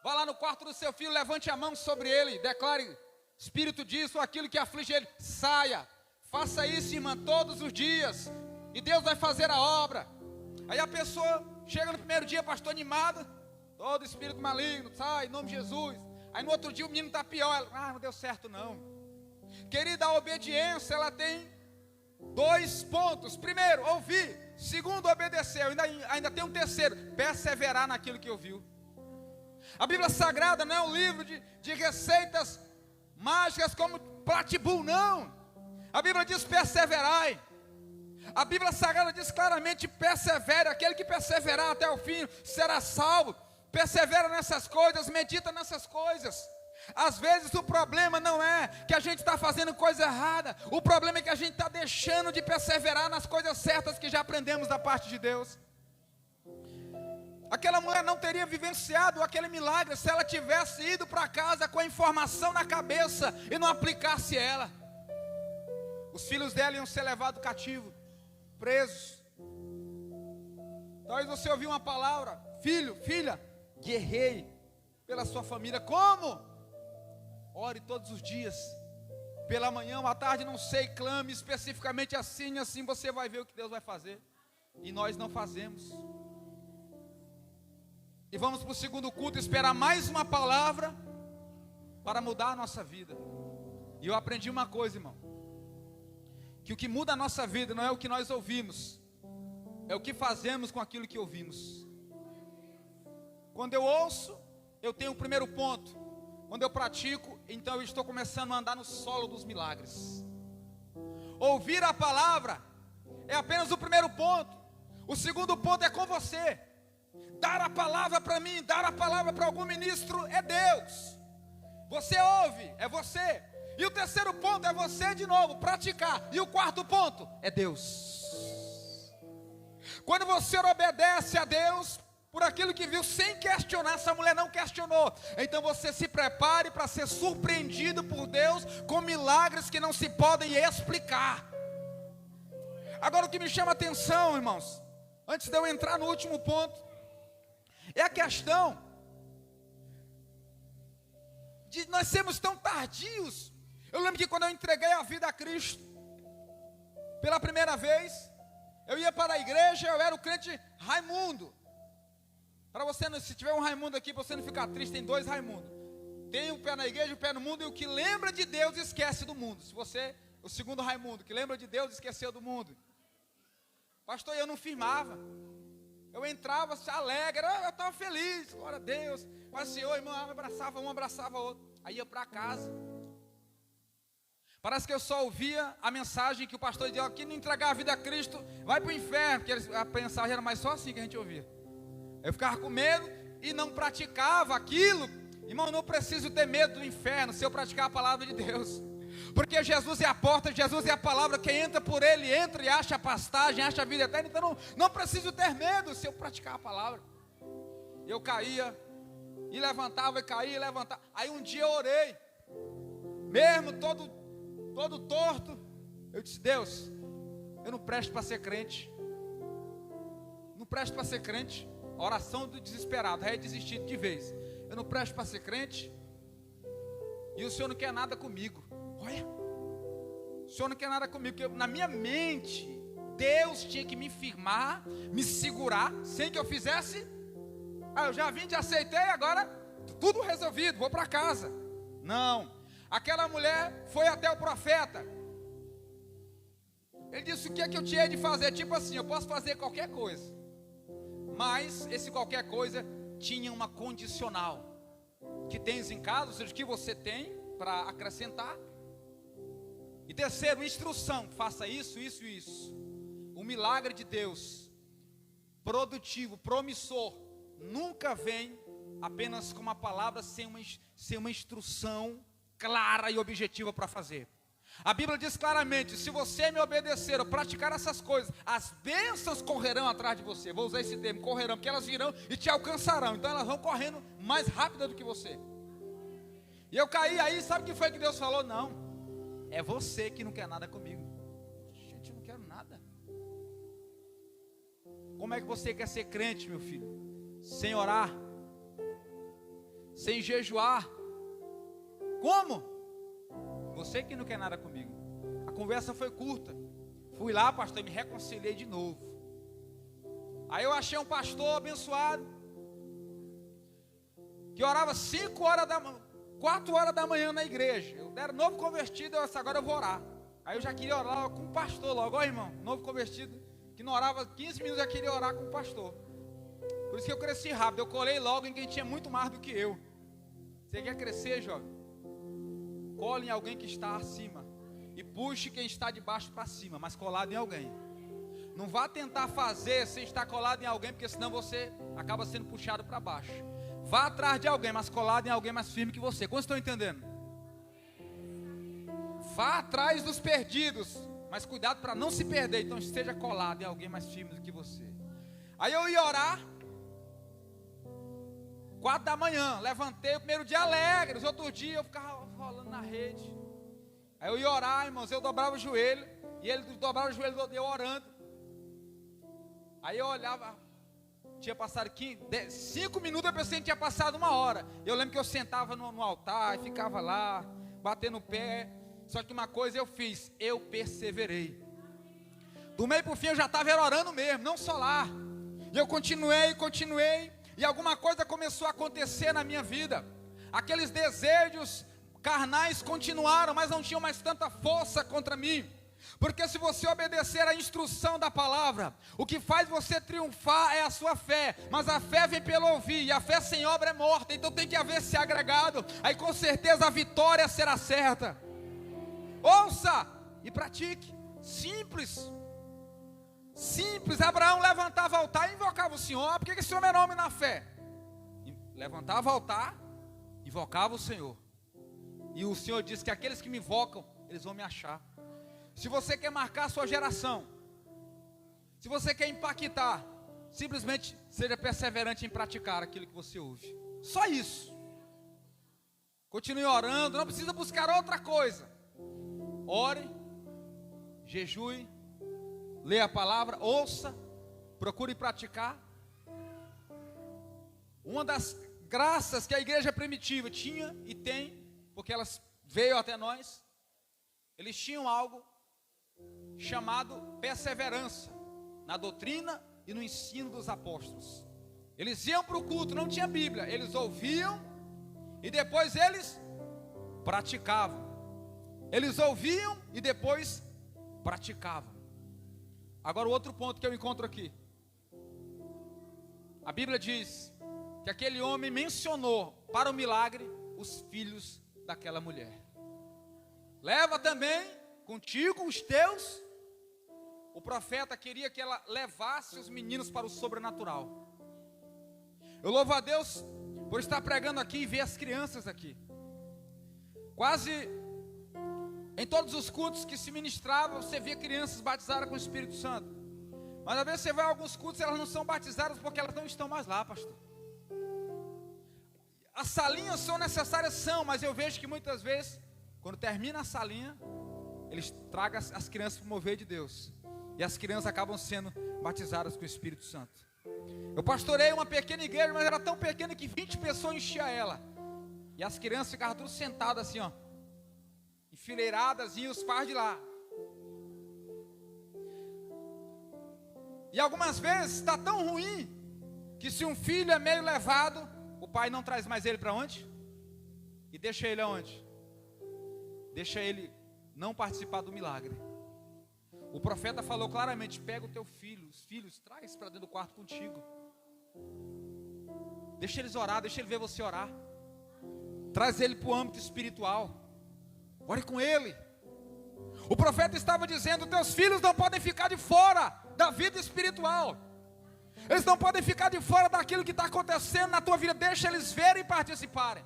vá lá no quarto do seu filho, levante a mão sobre ele, declare, espírito disso ou aquilo que aflige ele, saia, faça isso, irmã, todos os dias, e Deus vai fazer a obra. Aí a pessoa chega no primeiro dia, pastor, animada, todo espírito maligno, sai, em nome de Jesus. Aí no outro dia o menino está pior, ela, não deu certo não. Querida, a obediência, ela tem 2 pontos. Primeiro, ouvir. Segundo, obedecer. Ainda tem um terceiro, perseverar naquilo que ouviu. A Bíblia Sagrada não é um livro de receitas mágicas como Pratibu, não. A Bíblia diz perseverai. A Bíblia Sagrada diz claramente persevere. Aquele que perseverar até o fim será salvo. Persevera nessas coisas, medita nessas coisas. Às vezes o problema não é que a gente está fazendo coisa errada. O problema é que a gente está deixando de perseverar nas coisas certas que já aprendemos da parte de Deus. Aquela mulher não teria vivenciado aquele milagre se ela tivesse ido para casa com a informação na cabeça e não aplicasse ela. Os filhos dela iam ser levados cativo, presos. Talvez você ouviu uma palavra: filho, filha, guerrei pela sua família. Como? Ore todos os dias, pela manhã, à tarde, não sei, clame especificamente assim, assim você vai ver o que Deus vai fazer. E nós não fazemos. E vamos para o segundo culto esperar mais uma palavra para mudar a nossa vida. E eu aprendi uma coisa, irmão, que o que muda a nossa vida não é o que nós ouvimos, é o que fazemos com aquilo que ouvimos. Quando eu ouço, eu tenho o primeiro ponto. Quando eu pratico, então eu estou começando a andar no solo dos milagres. Ouvir a palavra é apenas o primeiro ponto. O segundo ponto é com você. Dar a palavra para mim, dar a palavra para algum ministro é Deus. Você ouve, é você. E o terceiro ponto é você de novo, praticar. E o quarto ponto é Deus. Quando você obedece a Deus por aquilo que viu sem questionar, essa mulher não questionou, então você se prepare para ser surpreendido por Deus com milagres que não se podem explicar. Agora o que me chama a atenção, irmãos, antes de eu entrar no último ponto, é a questão de nós sermos tão tardios. Eu lembro que quando eu entreguei a vida a Cristo pela primeira vez, eu ia para a igreja, eu era o crente Raimundo. Para você, se tiver um Raimundo aqui, para você não ficar triste, tem 2 Raimundos. Tem um pé na igreja e um pé no mundo, e o que lembra de Deus esquece do mundo. Se você, o segundo Raimundo, que lembra de Deus, esqueceu do mundo. Pastor, eu não firmava. Eu entrava alegre, eu estava feliz, glória a Deus. Mas o Senhor, irmão, abraçava um, abraçava outro. Aí ia para casa. Parece que eu só ouvia a mensagem que o pastor dizia: quem não entregar a vida a Cristo vai para o inferno. Porque a mensagem era mais só assim que a gente ouvia. Eu ficava com medo e não praticava aquilo. Irmão, eu não preciso ter medo do inferno se eu praticar a palavra de Deus. Porque Jesus é a porta, Jesus é a palavra. Quem entra por Ele, entra e acha a pastagem, acha a vida eterna. Então não preciso ter medo se eu praticar a palavra. Eu caía e levantava, e caía e levantava. Aí um dia eu orei, mesmo todo torto. Eu disse: Deus, eu não presto para ser crente. Não presto para ser crente. A oração do desesperado, já é desistido de vez. Eu não presto para ser crente. E o Senhor não quer nada comigo. Olha, o Senhor não quer nada comigo. Porque na minha mente, Deus tinha que me firmar, me segurar, sem que eu fizesse. Eu já vim, te aceitei, agora tudo resolvido, vou para casa. Não, aquela mulher foi até o profeta. Ele disse: o que é que eu tinha de fazer? Tipo assim, eu posso fazer qualquer coisa. Mas esse qualquer coisa tinha uma condicional. Que tens em casa, ou seja, o que você tem para acrescentar. E terceiro, instrução: faça isso, isso e isso. O milagre de Deus, produtivo, promissor, nunca vem apenas com uma palavra sem uma instrução clara e objetiva para fazer. A Bíblia diz claramente: se você me obedecer ou praticar essas coisas, as bênçãos correrão atrás de você. Vou usar esse termo, correrão, porque elas virão e te alcançarão. Então elas vão correndo mais rápido do que você. E eu caí aí, sabe o que foi que Deus falou? Não, é você que não quer nada comigo. Gente, eu não quero nada. Como é que você quer ser crente, meu filho? Sem orar, sem jejuar. Como? Você que não quer nada comigo. A conversa foi curta. Fui lá, pastor, e me reconciliei de novo. Aí eu achei um pastor abençoado, que orava 4 horas da manhã na igreja. Eu era novo convertido, eu disse, agora eu vou orar. Aí eu já queria orar com o pastor logo, ó irmão, novo convertido, que não orava 15 minutos, já queria orar com o pastor. Por isso que eu cresci rápido, eu colei logo em quem tinha muito mais do que eu. Você quer crescer, jovem? Cole em alguém que está acima e puxe quem está de baixo para cima, mas colado em alguém. Não vá tentar fazer sem estar colado em alguém, porque senão você acaba sendo puxado para baixo. Vá atrás de alguém, mas colado em alguém mais firme que você. Quantos estão entendendo? Vá atrás dos perdidos, mas cuidado para não se perder. Então esteja colado em alguém mais firme do que você. Aí eu ia orar 4 da manhã, levantei o primeiro dia alegre. Os outros dias eu ficava rolando na rede. Aí eu ia orar, irmãos, eu dobrava o joelho, e ele dobrava o joelho, eu orando. Aí eu olhava, tinha passado 5 minutos, eu pensei que tinha passado 1 hora. Eu lembro que eu sentava no altar e ficava lá, batendo o pé. Só que uma coisa eu fiz, eu perseverei. Do meio para o fim eu já estava orando mesmo, não só lá. E eu continuei, e alguma coisa começou a acontecer na minha vida. Aqueles desejos carnais continuaram, mas não tinham mais tanta força contra mim. Porque se você obedecer à instrução da palavra, o que faz você triunfar é a sua fé. Mas a fé vem pelo ouvir, e a fé sem obra é morta. Então tem que haver esse agregado. Aí com certeza a vitória será certa. Ouça e pratique. Simples. Abraão levantava o altar e invocava o Senhor. Por que esse homem era homem na fé? Levantava o altar, invocava o Senhor. E o Senhor disse que aqueles que me invocam, eles vão me achar. Se você quer marcar a sua geração, se você quer impactar, simplesmente seja perseverante em praticar aquilo que você ouve. Só isso. Continue orando, não precisa buscar outra coisa. Ore, jejue, leia a palavra, ouça, procure praticar. Uma das graças que a igreja primitiva tinha e tem, porque elas veio até nós, eles tinham algo chamado perseverança na doutrina e no ensino dos apóstolos. Eles iam para o culto, não tinha Bíblia, eles ouviam e depois eles praticavam. Eles ouviam e depois praticavam. Agora o outro ponto que eu encontro aqui, a Bíblia diz que aquele homem mencionou para o milagre os filhos daquela mulher. Leva também contigo os teus. O profeta queria que ela levasse os meninos para o sobrenatural. Eu louvo a Deus por estar pregando aqui e ver as crianças aqui. Quase em todos os cultos que se ministravam, você via crianças batizadas com o Espírito Santo. Mas às vezes você vai a alguns cultos e elas não são batizadas porque elas não estão mais lá, pastor. As salinhas são necessárias, mas eu vejo que muitas vezes, quando termina a salinha, eles tragam as crianças para o mover de Deus. E as crianças acabam sendo batizadas com o Espírito Santo. Eu pastorei uma pequena igreja, mas era tão pequena que 20 pessoas enchiam ela. E as crianças ficavam tudo sentadas assim, ó, enfileiradas, e os pais de lá. E algumas vezes está tão ruim que se um filho é meio levado, o pai não traz mais ele para onde? E deixa ele aonde? Deixa ele não participar do milagre. O profeta falou claramente: pega o teu filho, os filhos, traz para dentro do quarto contigo. Deixa eles orar, deixa ele ver você orar. Traz ele para o âmbito espiritual. Ore com ele. O profeta estava dizendo: teus filhos não podem ficar de fora da vida espiritual. Eles não podem ficar de fora daquilo que está acontecendo na tua vida. Deixa eles verem e participarem.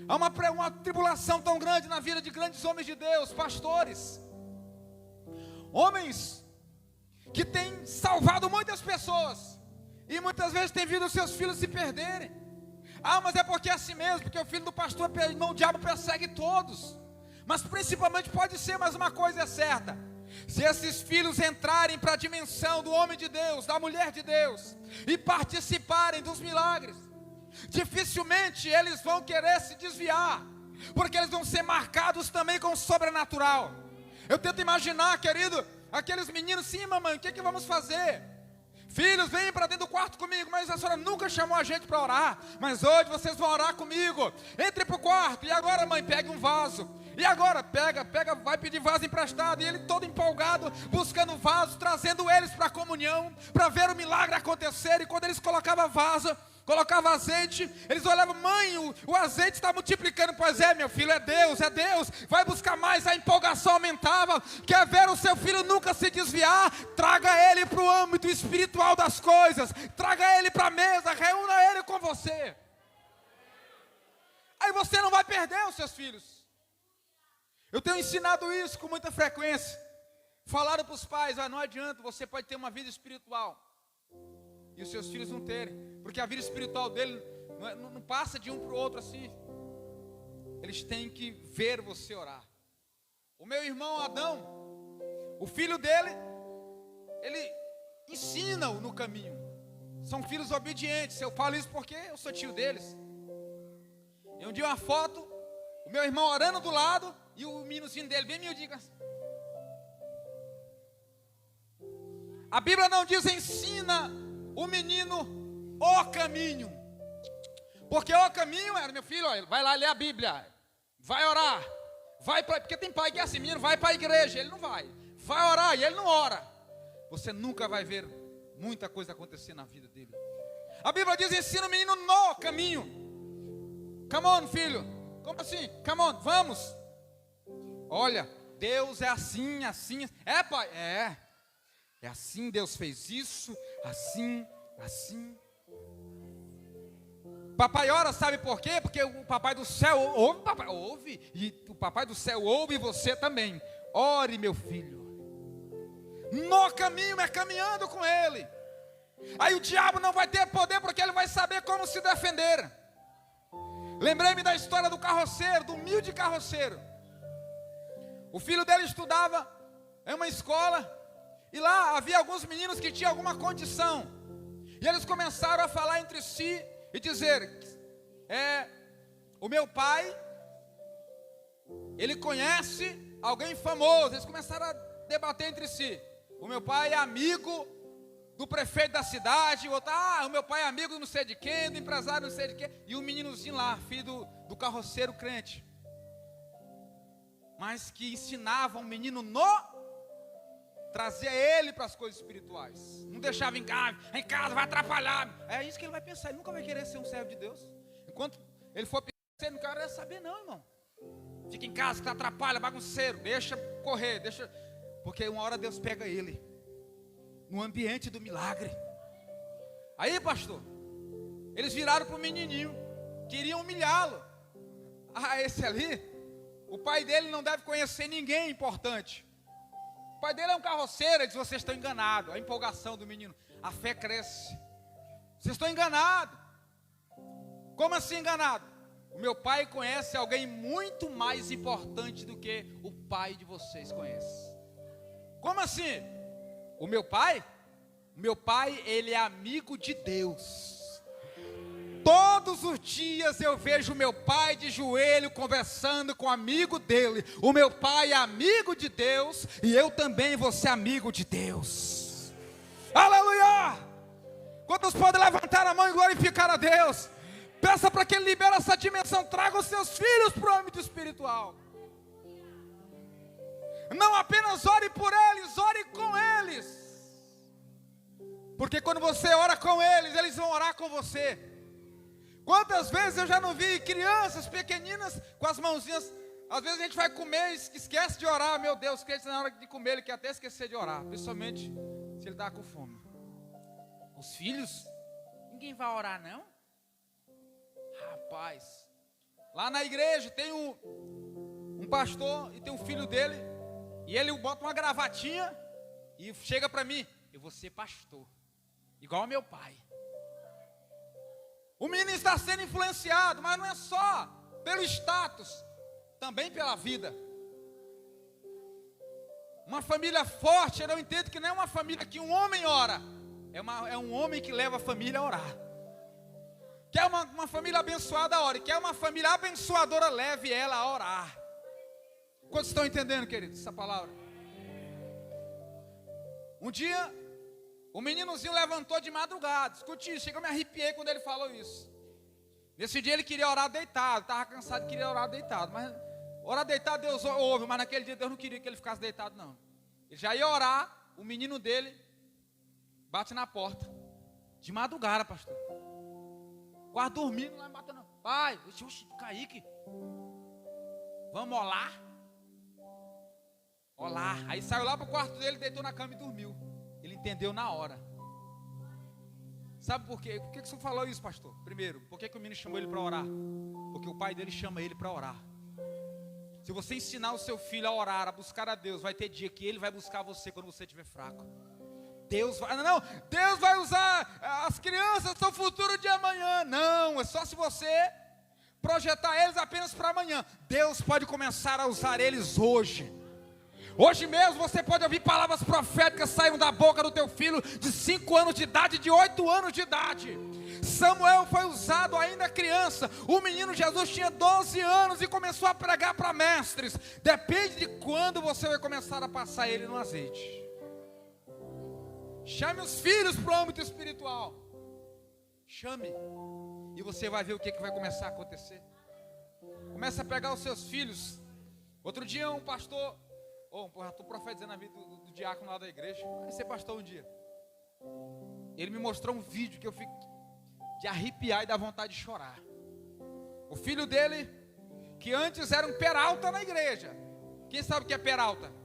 Há uma tribulação tão grande na vida de grandes homens de Deus, pastores, homens que têm salvado muitas pessoas e muitas vezes têm visto os seus filhos se perderem. Mas é porque é assim mesmo, porque o filho do pastor, o diabo persegue todos. Mas principalmente pode ser, mas uma coisa é certa: se esses filhos entrarem para a dimensão do homem de Deus, da mulher de Deus, e participarem dos milagres, dificilmente eles vão querer se desviar, porque eles vão ser marcados também com o sobrenatural. Eu tento imaginar, querido, aqueles meninos: sim, mamãe, o que vamos fazer? Filhos, venham para dentro do quarto comigo. Mas a senhora nunca chamou a gente para orar. Mas hoje vocês vão orar comigo. Entre para o quarto. E agora, mãe, pegue um vaso. E agora, pega, vai pedir vaso emprestado. E ele todo empolgado, buscando vaso, trazendo eles para a comunhão, para ver o milagre acontecer. E quando eles colocavam vaso, colocava azeite, eles olhavam: mãe, o azeite está multiplicando. Pois é, meu filho, é Deus, vai buscar mais. A empolgação aumentava. Quer ver o seu filho nunca se desviar? Traga ele para o âmbito espiritual das coisas, traga ele para a mesa, reúna ele com você. Aí você não vai perder os seus filhos. Eu tenho ensinado isso com muita frequência. Falaram para os pais: não adianta, você pode ter uma vida espiritual e os seus filhos não terem, porque a vida espiritual dele não passa de um para o outro assim. Eles têm que ver você orar. O meu irmão Adão, o filho dele, ele ensina-o no caminho. São filhos obedientes. Eu falo isso porque eu sou tio deles. E um dia uma foto, o meu irmão orando do lado, e o meninozinho dele bem miudinho. A Bíblia não diz ensina o menino o caminho, porque o caminho era: meu filho, olha, vai lá ler a Bíblia, vai orar, porque tem pai que é assim: menino, vai para a igreja, ele não vai orar e ele não ora. Você nunca vai ver muita coisa acontecer na vida dele. A Bíblia diz: ensina o menino no caminho. Come on, filho. Como assim? Come on, vamos. Olha, Deus é assim, assim. É, pai? É assim, Deus fez isso, assim. Papai ora, sabe por quê? Porque o papai do céu ouve, papai ouve, e o papai do céu ouve você também. Ore, meu filho. No caminho, é caminhando com ele. Aí o diabo não vai ter poder, porque ele vai saber como se defender. Lembrei-me da história do carroceiro, do humilde carroceiro. O filho dele estudava em uma escola, e lá havia alguns meninos que tinham alguma condição. E eles começaram a falar entre si e dizer: o meu pai, ele conhece alguém famoso. Eles começaram a debater entre si. O meu pai é amigo do prefeito da cidade. O outro: o meu pai é amigo do não sei de quem, do empresário não sei de quem. E o meninozinho lá, filho do carroceiro crente, mas que ensinava um menino trazia ele para as coisas espirituais. Não deixava em casa vai atrapalhar. É isso que ele vai pensar. Ele nunca vai querer ser um servo de Deus. Enquanto ele for pensar, ele não quer saber não, irmão. Fica em casa que atrapalha, bagunceiro. Deixa correr, porque uma hora Deus pega ele no ambiente do milagre. Aí, pastor, eles viraram para o menininho, queriam humilhá-lo. Esse ali, o pai dele não deve conhecer ninguém importante. O pai dele é um carroceiro. Ele diz: vocês estão enganados. A empolgação do menino, a fé cresce. Vocês estão enganados. Como assim enganado? O meu pai conhece alguém muito mais importante do que o pai de vocês conhece. Como assim? O meu pai, ele é amigo de Deus. Todos os dias eu vejo meu pai de joelho conversando com um amigo dele. O meu pai é amigo de Deus e eu também vou ser amigo de Deus. Aleluia! Quantos podem levantar a mão e glorificar a Deus? Peça para que Ele libere essa dimensão. Traga os seus filhos para o âmbito espiritual. Não apenas ore por eles, ore com eles. Porque quando você ora com eles, eles vão orar com você. Quantas vezes eu já não vi crianças pequeninas com as mãozinhas. Às vezes a gente vai comer e esquece de orar. Meu Deus, crente, na hora de comer ele quer até esquecer de orar, principalmente se ele está com fome. Os filhos, ninguém vai orar não? Rapaz, lá na igreja tem um pastor e tem um filho dele. E ele bota uma gravatinha e chega para mim: eu vou ser pastor, igual ao meu pai. O menino está sendo influenciado, mas não é só pelo status, também pela vida. Uma família forte, eu entendo que não é uma família que um homem ora, é um homem que leva a família a orar. Quer uma família abençoada, ore. Quer uma família abençoadora, leve ela a orar. Quantos estão entendendo, queridos, essa palavra? Um dia, O meninozinho levantou de madrugada. Escute isso, chega, eu me arrepiei quando ele falou isso. Nesse dia ele queria orar deitado, estava cansado, queria orar deitado. Mas orar deitado Deus ouve, mas naquele dia Deus não queria que ele ficasse deitado, não. Ele já ia orar, o menino dele bate na porta. De madrugada, pastor. Quase dormindo lá, batendo. Pai, oxi, Kaique. Vamos orar? Orar. Aí saiu lá para o quarto dele, deitou na cama e dormiu. Ele entendeu na hora. Sabe por quê? Por que o senhor falou isso, pastor? Primeiro, por que o menino chamou ele para orar? Porque o pai dele chama ele para orar. Se você ensinar o seu filho a orar, a buscar a Deus, vai ter dia que ele vai buscar você quando você estiver fraco. Deus vai usar as crianças do futuro de amanhã. Não, é só se você projetar eles apenas para amanhã. Deus pode começar a usar eles hoje. Hoje mesmo você pode ouvir palavras proféticas saindo da boca do teu filho de 5 anos de idade, de 8 anos de idade. Samuel foi usado ainda criança. O menino Jesus tinha 12 anos e começou a pregar para mestres. Depende de quando você vai começar a passar ele no azeite. Chame os filhos para o âmbito espiritual. Chame. E você vai ver o que vai começar a acontecer. Começa a pegar os seus filhos. Outro dia um pastor, estou profetizando a vida do diácono lá da igreja, vai ser pastor um dia. Ele me mostrou um vídeo que eu fico de arrepiar e dar vontade de chorar. O filho dele, que antes era um peralta na igreja. Quem sabe o que é peralta?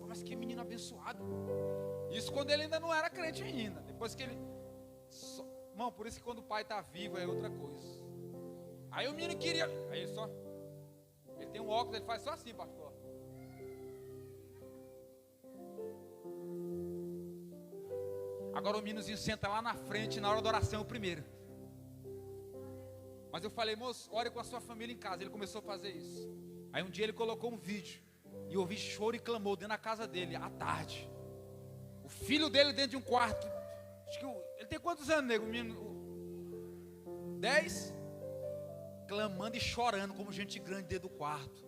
Mas que menino abençoado. Isso quando ele ainda não era crente ainda. Depois que ele... Irmão, por isso que quando o pai está vivo é outra coisa. Aí o menino queria... Aí ele só... Ele tem um óculos, ele faz só assim, pastor. Agora o meninozinho senta lá na frente, na hora da oração, o primeiro. Mas eu falei, moço, ore com a sua família em casa. Ele começou a fazer isso. Aí um dia ele colocou um vídeo. E eu ouvi choro e clamor dentro da casa dele, à tarde. O filho dele dentro de um quarto. Acho que ele tem quantos anos, nego? 10? Clamando e chorando como gente grande dentro do quarto.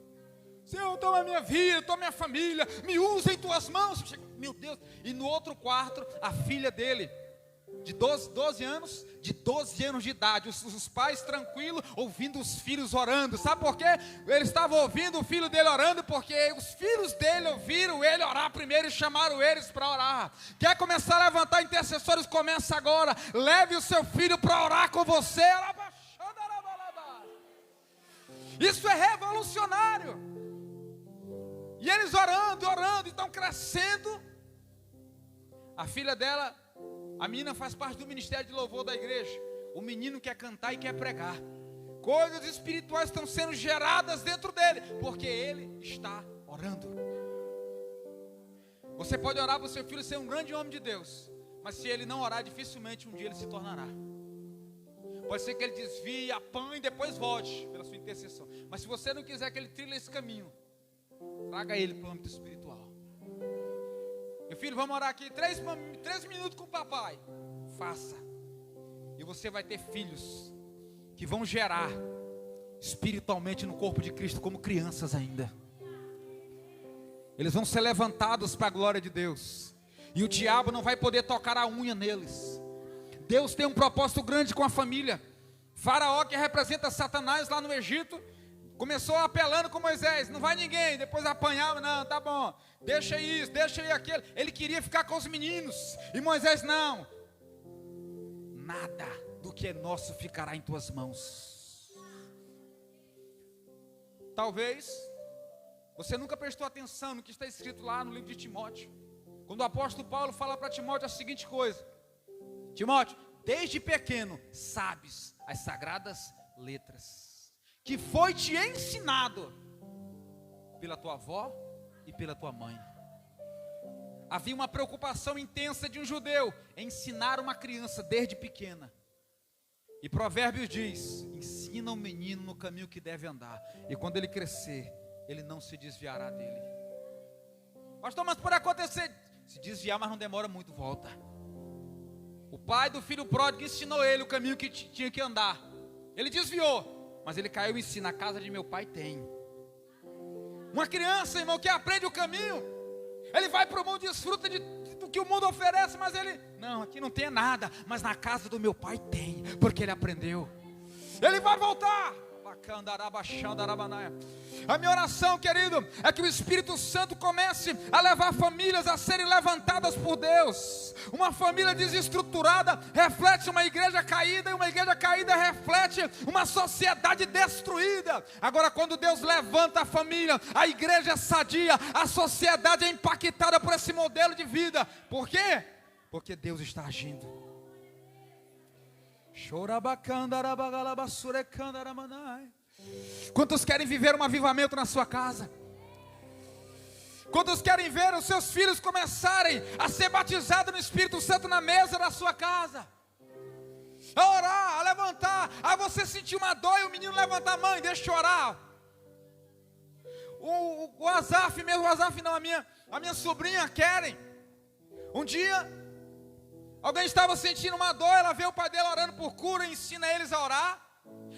Senhor, toma minha vida, toma minha família, me usa em tuas mãos. Meu Deus. E no outro quarto, a filha dele, de 12 anos de idade, os pais tranquilos, ouvindo os filhos orando. Sabe por quê? Ele estava ouvindo o filho dele orando, porque os filhos dele ouviram ele orar primeiro e chamaram eles para orar. Quer começar a levantar intercessores? Começa agora. Leve o seu filho para orar com você. Isso é revolucionário. E eles orando, estão crescendo. A filha dela, a menina faz parte do ministério de louvor da igreja. O menino quer cantar e quer pregar. Coisas espirituais estão sendo geradas dentro dele, porque ele está orando. Você pode orar para o seu filho ser um grande homem de Deus, mas se ele não orar, dificilmente um dia ele se tornará. Pode ser que ele desvie, apanhe e depois volte pela sua intercessão. Mas se você não quiser que ele trilhe esse caminho, traga ele para o âmbito espiritual. Meu filho, vamos orar aqui 3 minutos com o papai. Faça. E você vai ter filhos que vão gerar espiritualmente no corpo de Cristo como crianças ainda. Eles vão ser levantados para a glória de Deus. E o diabo não vai poder tocar a unha neles. Deus tem um propósito grande com a família. Faraó, que representa Satanás lá no Egito, começou apelando com Moisés, não vai ninguém, depois apanhava, não, tá bom, deixa isso, deixa aí aquilo. Ele queria ficar com os meninos, e Moisés, não, nada do que é nosso ficará em tuas mãos. Talvez você nunca prestou atenção no que está escrito lá no livro de Timóteo, quando o apóstolo Paulo fala para Timóteo a seguinte coisa: Timóteo, desde pequeno sabes as sagradas letras, que foi te ensinado pela tua avó e pela tua mãe. Havia uma preocupação intensa de um judeu em ensinar uma criança desde pequena. E Provérbios diz: ensina o menino no caminho que deve andar, e quando ele crescer, ele não se desviará dele. Pastor, mas pode acontecer, se desviar, mas não demora muito, volta. O pai do filho pródigo ensinou ele o caminho que tinha que andar. Ele desviou, mas ele caiu em si. Na casa de meu pai tem. Uma criança, irmão, que aprende o caminho, Ele vai para o mundo e desfruta do que o mundo oferece, mas ele, não, aqui não tem nada, mas na casa do meu pai tem, porque ele aprendeu. Ele vai voltar. A minha oração, querido, é que o Espírito Santo comece a levar famílias a serem levantadas por Deus. Uma família desestruturada reflete uma igreja caída, e uma igreja caída reflete uma sociedade destruída. Agora, quando Deus levanta a família, a igreja é sadia, a sociedade é impactada por esse modelo de vida. Por quê? Porque Deus está agindo. Quantos querem viver um avivamento na sua casa? Quantos querem ver os seus filhos começarem a ser batizados no Espírito Santo na mesa da sua casa? A orar, a levantar. Aí você sentir uma dor e o menino levanta a mãe, deixa eu orar. O Azaf mesmo, o Azaf não, a minha sobrinha Keren. Um dia alguém estava sentindo uma dor, ela vê o pai dela orando por cura e ensina eles a orar.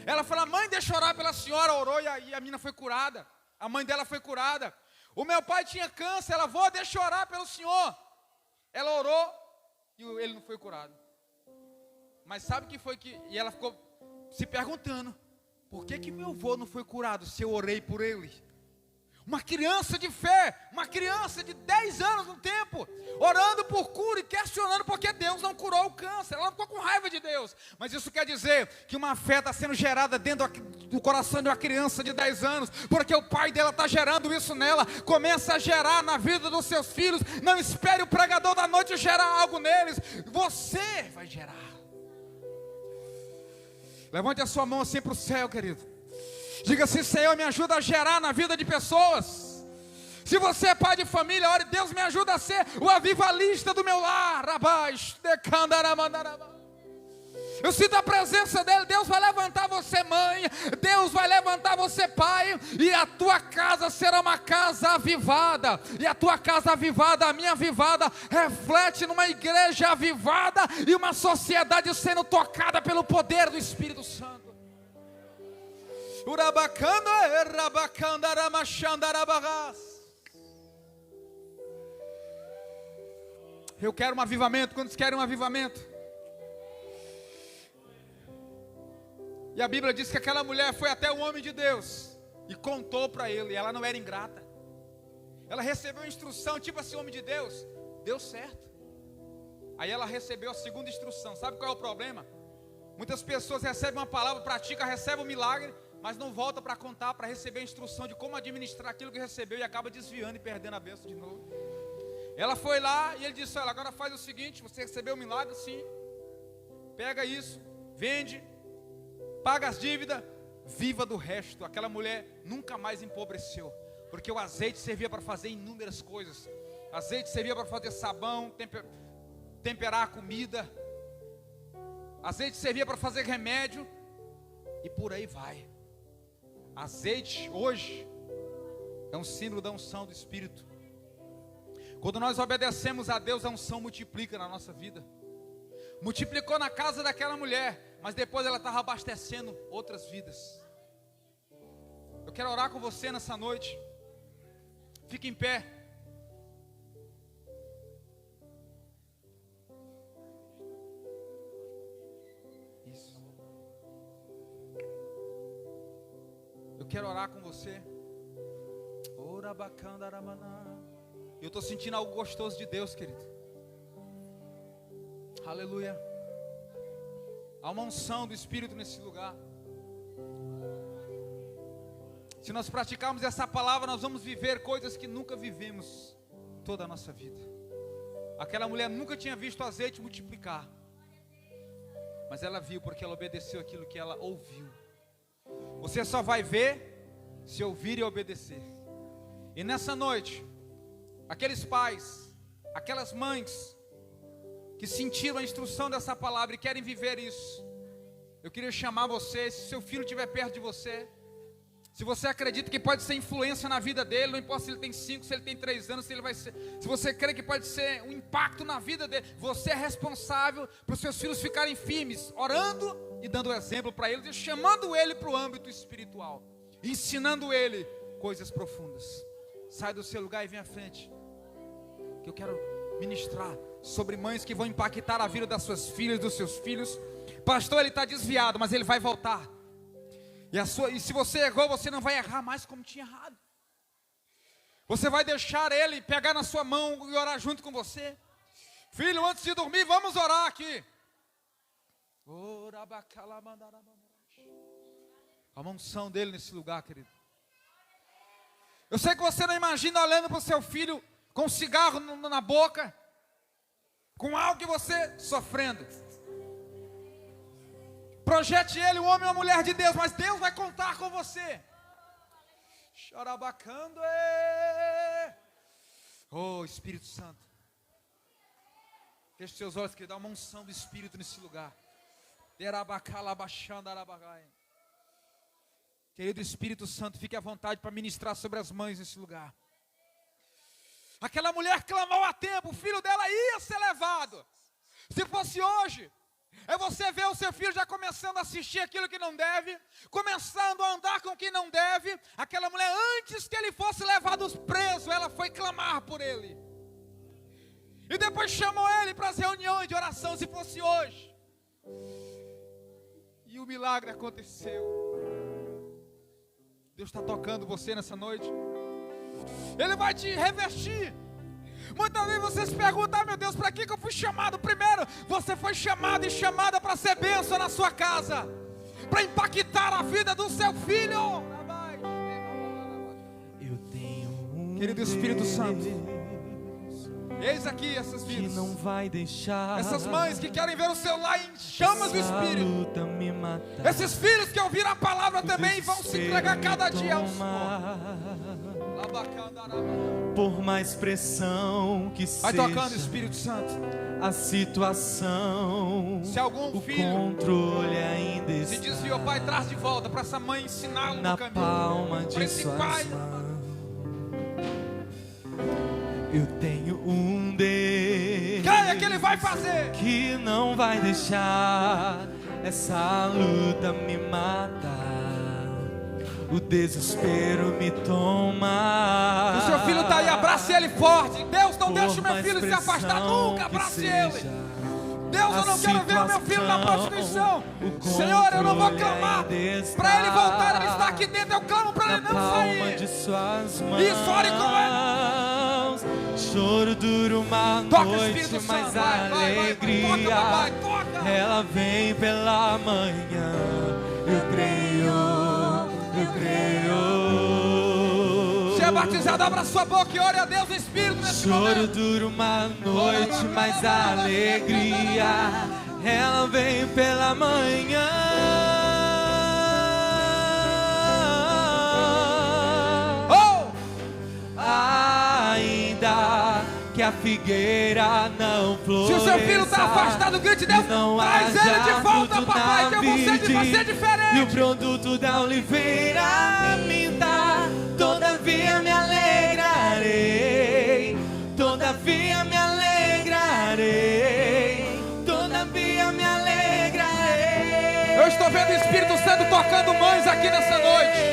Ela fala, mãe, deixa eu orar pela senhora. Orou e a menina foi curada. A mãe dela foi curada. O meu pai tinha câncer, ela, vô, deixa eu orar pelo senhor. Ela orou e ele não foi curado. Mas sabe o que foi que... E ela ficou se perguntando, por que meu vô não foi curado se eu orei por ele? Uma criança de fé, uma criança de 10 anos no tempo, orando por cura e questionando porque Deus não curou o câncer. Ela ficou com raiva de Deus. Mas isso quer dizer que uma fé está sendo gerada dentro do coração de uma criança de 10 anos, porque o pai dela está gerando isso nela. Começa a gerar na vida dos seus filhos. Não espere o pregador da noite gerar algo neles, você vai gerar. Levante a sua mão assim para o céu, querido. Diga assim, Senhor, me ajuda a gerar na vida de pessoas. Se você é pai de família, ore, Deus me ajuda a ser o avivalista do meu lar. Eu sinto a presença dele. Deus vai levantar você, mãe. Deus vai levantar você, pai. E a tua casa será uma casa avivada. E a tua casa avivada, a minha avivada, reflete numa igreja avivada e uma sociedade sendo tocada pelo poder do Espírito Santo. Eu quero um avivamento. Quantos querem um avivamento? E a Bíblia diz que aquela mulher foi até o homem de Deus e contou para ele. E ela não era ingrata. Ela recebeu instrução, tipo assim, homem de Deus, deu certo. Aí ela recebeu a segunda instrução. Sabe qual é o problema? Muitas pessoas recebem uma palavra, praticam, recebem um milagre, mas não volta para contar, para receber a instrução de como administrar aquilo que recebeu e acaba desviando e perdendo a bênção de novo. Ela foi lá e ele disse, olha, agora faz o seguinte, você recebeu o milagre, sim, pega isso, vende, paga as dívidas, viva do resto. Aquela mulher nunca mais empobreceu, porque o azeite servia para fazer inúmeras coisas. Azeite servia para fazer sabão, temperar a comida. Azeite servia para fazer remédio, e por aí vai. Azeite hoje é um símbolo da unção do Espírito. Quando nós obedecemos a Deus, a unção multiplica na nossa vida. Multiplicou na casa daquela mulher, mas depois ela estava abastecendo outras vidas. Eu quero orar com você nessa noite. Fique em pé. Isso. Eu quero orar com você. Eu estou sentindo algo gostoso de Deus, querido. Aleluia. Há uma unção do Espírito nesse lugar. Se nós praticarmos essa palavra, nós vamos viver coisas que nunca vivemos toda a nossa vida. Aquela mulher nunca tinha visto o azeite multiplicar, mas ela viu porque ela obedeceu aquilo que ela ouviu. Você só vai ver se ouvir e obedecer. E nessa noite, aqueles pais, aquelas mães que sentiram a instrução dessa palavra e querem viver isso, eu queria chamar você. Se seu filho estiver perto de você, se você acredita que pode ser influência na vida dele, não importa se ele tem 5, se ele tem 3 anos, se ele vai ser, se você crê que pode ser um impacto na vida dele, você é responsável para os seus filhos ficarem firmes, orando e dando exemplo para eles, e chamando ele para o âmbito espiritual, ensinando ele coisas profundas. Sai do seu lugar e vem à frente. Eu quero ministrar sobre mães que vão impactar a vida das suas filhas, dos seus filhos. Pastor, ele está desviado, mas ele vai voltar. E se você errou, você não vai errar mais como tinha errado. Você vai deixar ele pegar na sua mão e orar junto com você. Filho, antes de dormir, vamos orar aqui. A unção dele nesse lugar, querido. Eu sei que você não imagina olhando para o seu filho com um cigarro na boca, com algo que você sofrendo. Projete ele, um homem ou uma mulher de Deus, mas Deus vai contar com você. Chorabacando. Oh, Espírito Santo. Feche seus olhos, que dá uma unção do Espírito nesse lugar. Querido Espírito Santo, fique à vontade para ministrar sobre as mães nesse lugar. Aquela mulher clamou a tempo, o filho dela ia ser levado. Se fosse hoje, é você ver o seu filho já começando a assistir aquilo que não deve, começando a andar com quem não deve. Aquela mulher, antes que ele fosse levado preso, ela foi clamar por ele. E depois chamou ele para as reuniões de oração, se fosse hoje. E o milagre aconteceu. Deus está tocando você nessa noite. Ele vai te revestir. Muitas vezes você se pergunta, meu Deus, para que eu fui chamado? Primeiro, você foi chamado e chamada para ser bênção na sua casa, para impactar a vida do seu filho. Eu tenho Querido Espírito Santo, eis aqui essas que vidas, não vai deixar essas mães que querem ver o seu lar em chamas do Espírito, luta me matar. esses filhos que ouviram a palavra também vão se entregar cada dia ao Senhor. Por mais pressão que Vai seja tocando, Espírito Santo. a situação, Se algum o filho controle ainda se está desviou, Pai, traz de volta para essa mãe ensiná-lo na no caminho. palma Para de esse suas pai, mãos. Eu tenho um Deus creia que Ele vai fazer. que não vai deixar essa luta me matar. O desespero me toma. O seu filho está aí, abrace ele forte. Deus, não Por deixe o meu mais filho se afastar pressão nunca, que abrace seja ele. Deus, eu a não quero ver o meu filho na prostituição. situação, o Senhor, eu não vou controle clamar ainda está para ele voltar, ele está aqui dentro. Eu clamo para ele na não palma sair. de suas mãos. Isso, ore com Choro dura uma Toca, noite, Espírito mas Santo, a vai, alegria toca, papai, toca. ela vem pela manhã. Eu creio, eu creio. Se é batizado, abra sua boca e ore a Deus no Espírito nesse Choro momento. dura uma noite, mas a alegria ela vem pela manhã. Oh! Ainda que a figueira não Se floresça, o seu filho está afastado, grite Deus, não traz haja ele de volta, fruto papai, na que eu vou ser vide, vai ser diferente. e o produto da oliveira me dá. Todavia me alegrarei, todavia me alegrarei, todavia me alegrarei. Eu estou vendo o Espírito Santo tocando mães aqui nessa noite.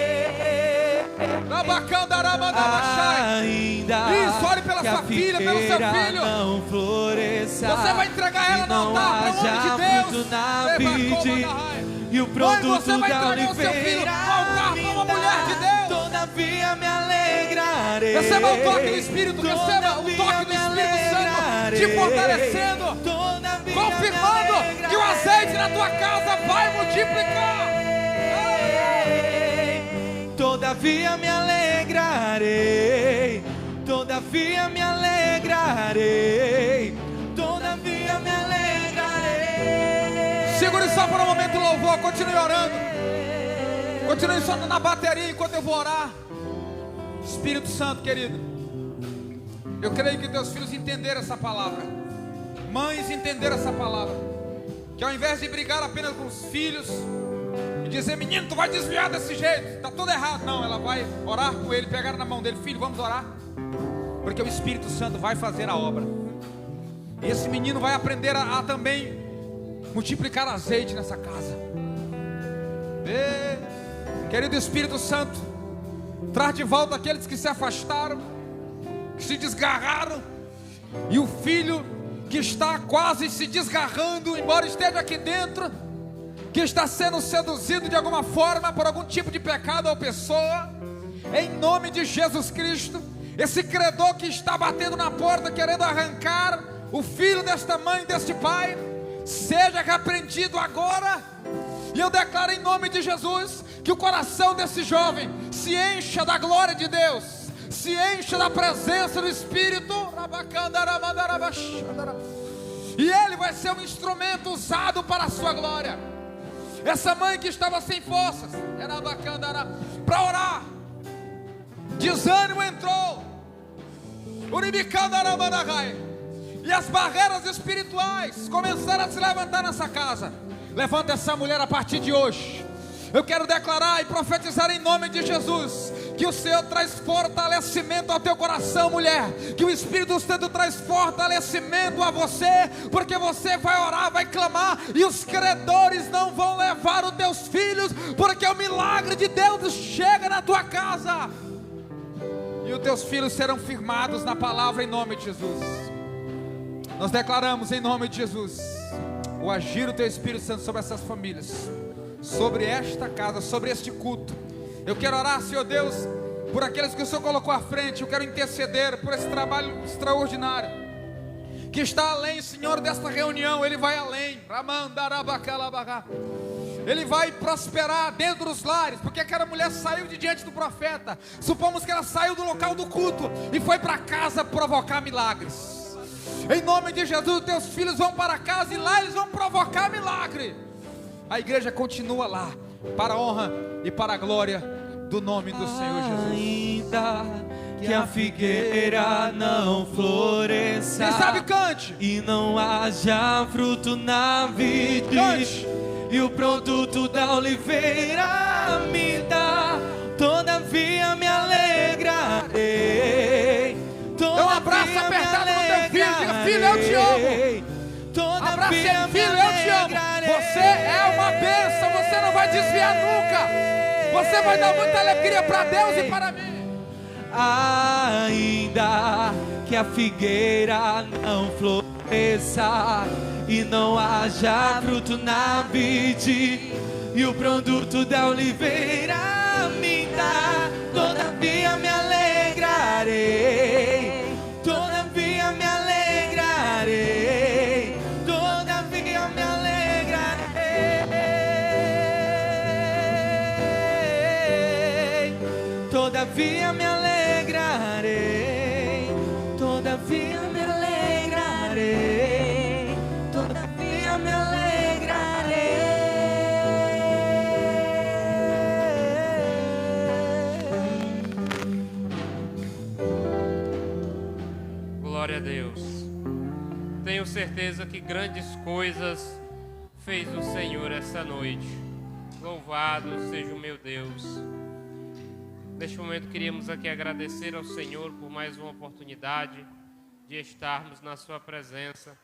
Ainda Isso, ore pela que a sua filha, pelo seu figueira filho. não floresça, Você vai entregar ela e no não altar, para o nome haja de Deus. fruto na Leva vide, como na e o Mãe, produto você vai da entregar o seu filho oliveira no altar para uma me mulher de dá. Deus. Todavia me alegrarei. Receba o toque do Espírito, receba o toque do Espírito Santo te fortalecendo, confirmando que o azeite na tua casa vai multiplicar. Todavia me alegrarei, todavia me alegrarei, todavia me alegrarei. Segure só por um momento o louvor, continue orando. Continue só na bateria enquanto eu vou orar. Espírito Santo, querido, eu creio que teus filhos entenderam essa palavra. Mães entenderam essa palavra. Que ao invés de brigar apenas com os filhos e dizer, menino, tu vai desviar desse jeito, tá tudo errado. Não, ela vai orar com ele, pegar na mão dele, filho, vamos orar. Porque o Espírito Santo vai fazer a obra. E esse menino vai aprender a também multiplicar azeite nessa casa. Querido Espírito Santo, traz de volta aqueles que se afastaram, que se desgarraram, E o filho que está quase se desgarrando, embora esteja aqui dentro, que está sendo seduzido de alguma forma por algum tipo de pecado ou pessoa, em nome de Jesus Cristo, esse credor que está batendo na porta querendo arrancar o filho desta mãe, deste pai, seja repreendido agora. E eu declaro em nome de Jesus que o coração desse jovem se encha da glória de Deus, se encha da presença do Espírito, e ele vai ser um instrumento usado para a sua glória. Essa mãe que estava sem forças, para orar, desânimo entrou, e as barreiras espirituais começaram a se levantar nessa casa. Levanta essa mulher a partir de hoje. Eu quero declarar e profetizar em nome de Jesus que o Senhor traz fortalecimento ao teu coração, mulher. Que o Espírito Santo traz fortalecimento a você, porque você vai orar, vai clamar, e os credores não vão levar os teus filhos, porque o milagre de Deus chega na tua casa, e os teus filhos serão firmados na palavra em nome de Jesus. Nós declaramos em nome de Jesus o agir do teu Espírito Santo sobre essas famílias, sobre esta casa, sobre este culto. Eu quero orar, Senhor Deus, por aqueles que o Senhor colocou à frente. Eu quero interceder por esse trabalho extraordinário, que está além, Senhor, desta reunião. Ele vai além, ele vai prosperar dentro dos lares, porque aquela mulher saiu de diante do profeta. Supomos que ela saiu do local do culto e foi para casa provocar milagres. Em nome de Jesus, teus filhos vão para casa e lá eles vão provocar milagre. A igreja continua lá, para a honra e para a glória do nome do Senhor Jesus. Ainda que a figueira não floresça, quem sabe cante, e não haja fruto na vide, cante. E o produto da oliveira me dá, todavia me alegrarei. Dá um abraço apertado no teu filho, diga: filho, eu te amo. Abraça ele, filho, eu te amo. Você é uma bênção, você não vai desviar nunca. Você vai dar muita alegria para Deus e para mim. Ainda que a figueira não floresça e não haja fruto na vide, e o produto da oliveira me dá, todavia me alegrarei. Todavia me alegrarei. Todavia me alegrarei. Todavia me alegrarei. Todavia me alegrarei. Todavia me alegrarei. Glória a Deus. Tenho certeza que grandes coisas fez o Senhor essa noite. Louvado seja o meu Deus. Neste momento queríamos aqui agradecer ao Senhor por mais uma oportunidade de estarmos na sua presença.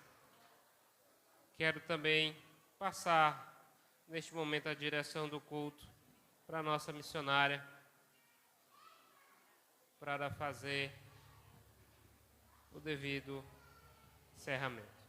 Quero também passar neste momento a direção do culto para a nossa missionária, para fazer o devido encerramento.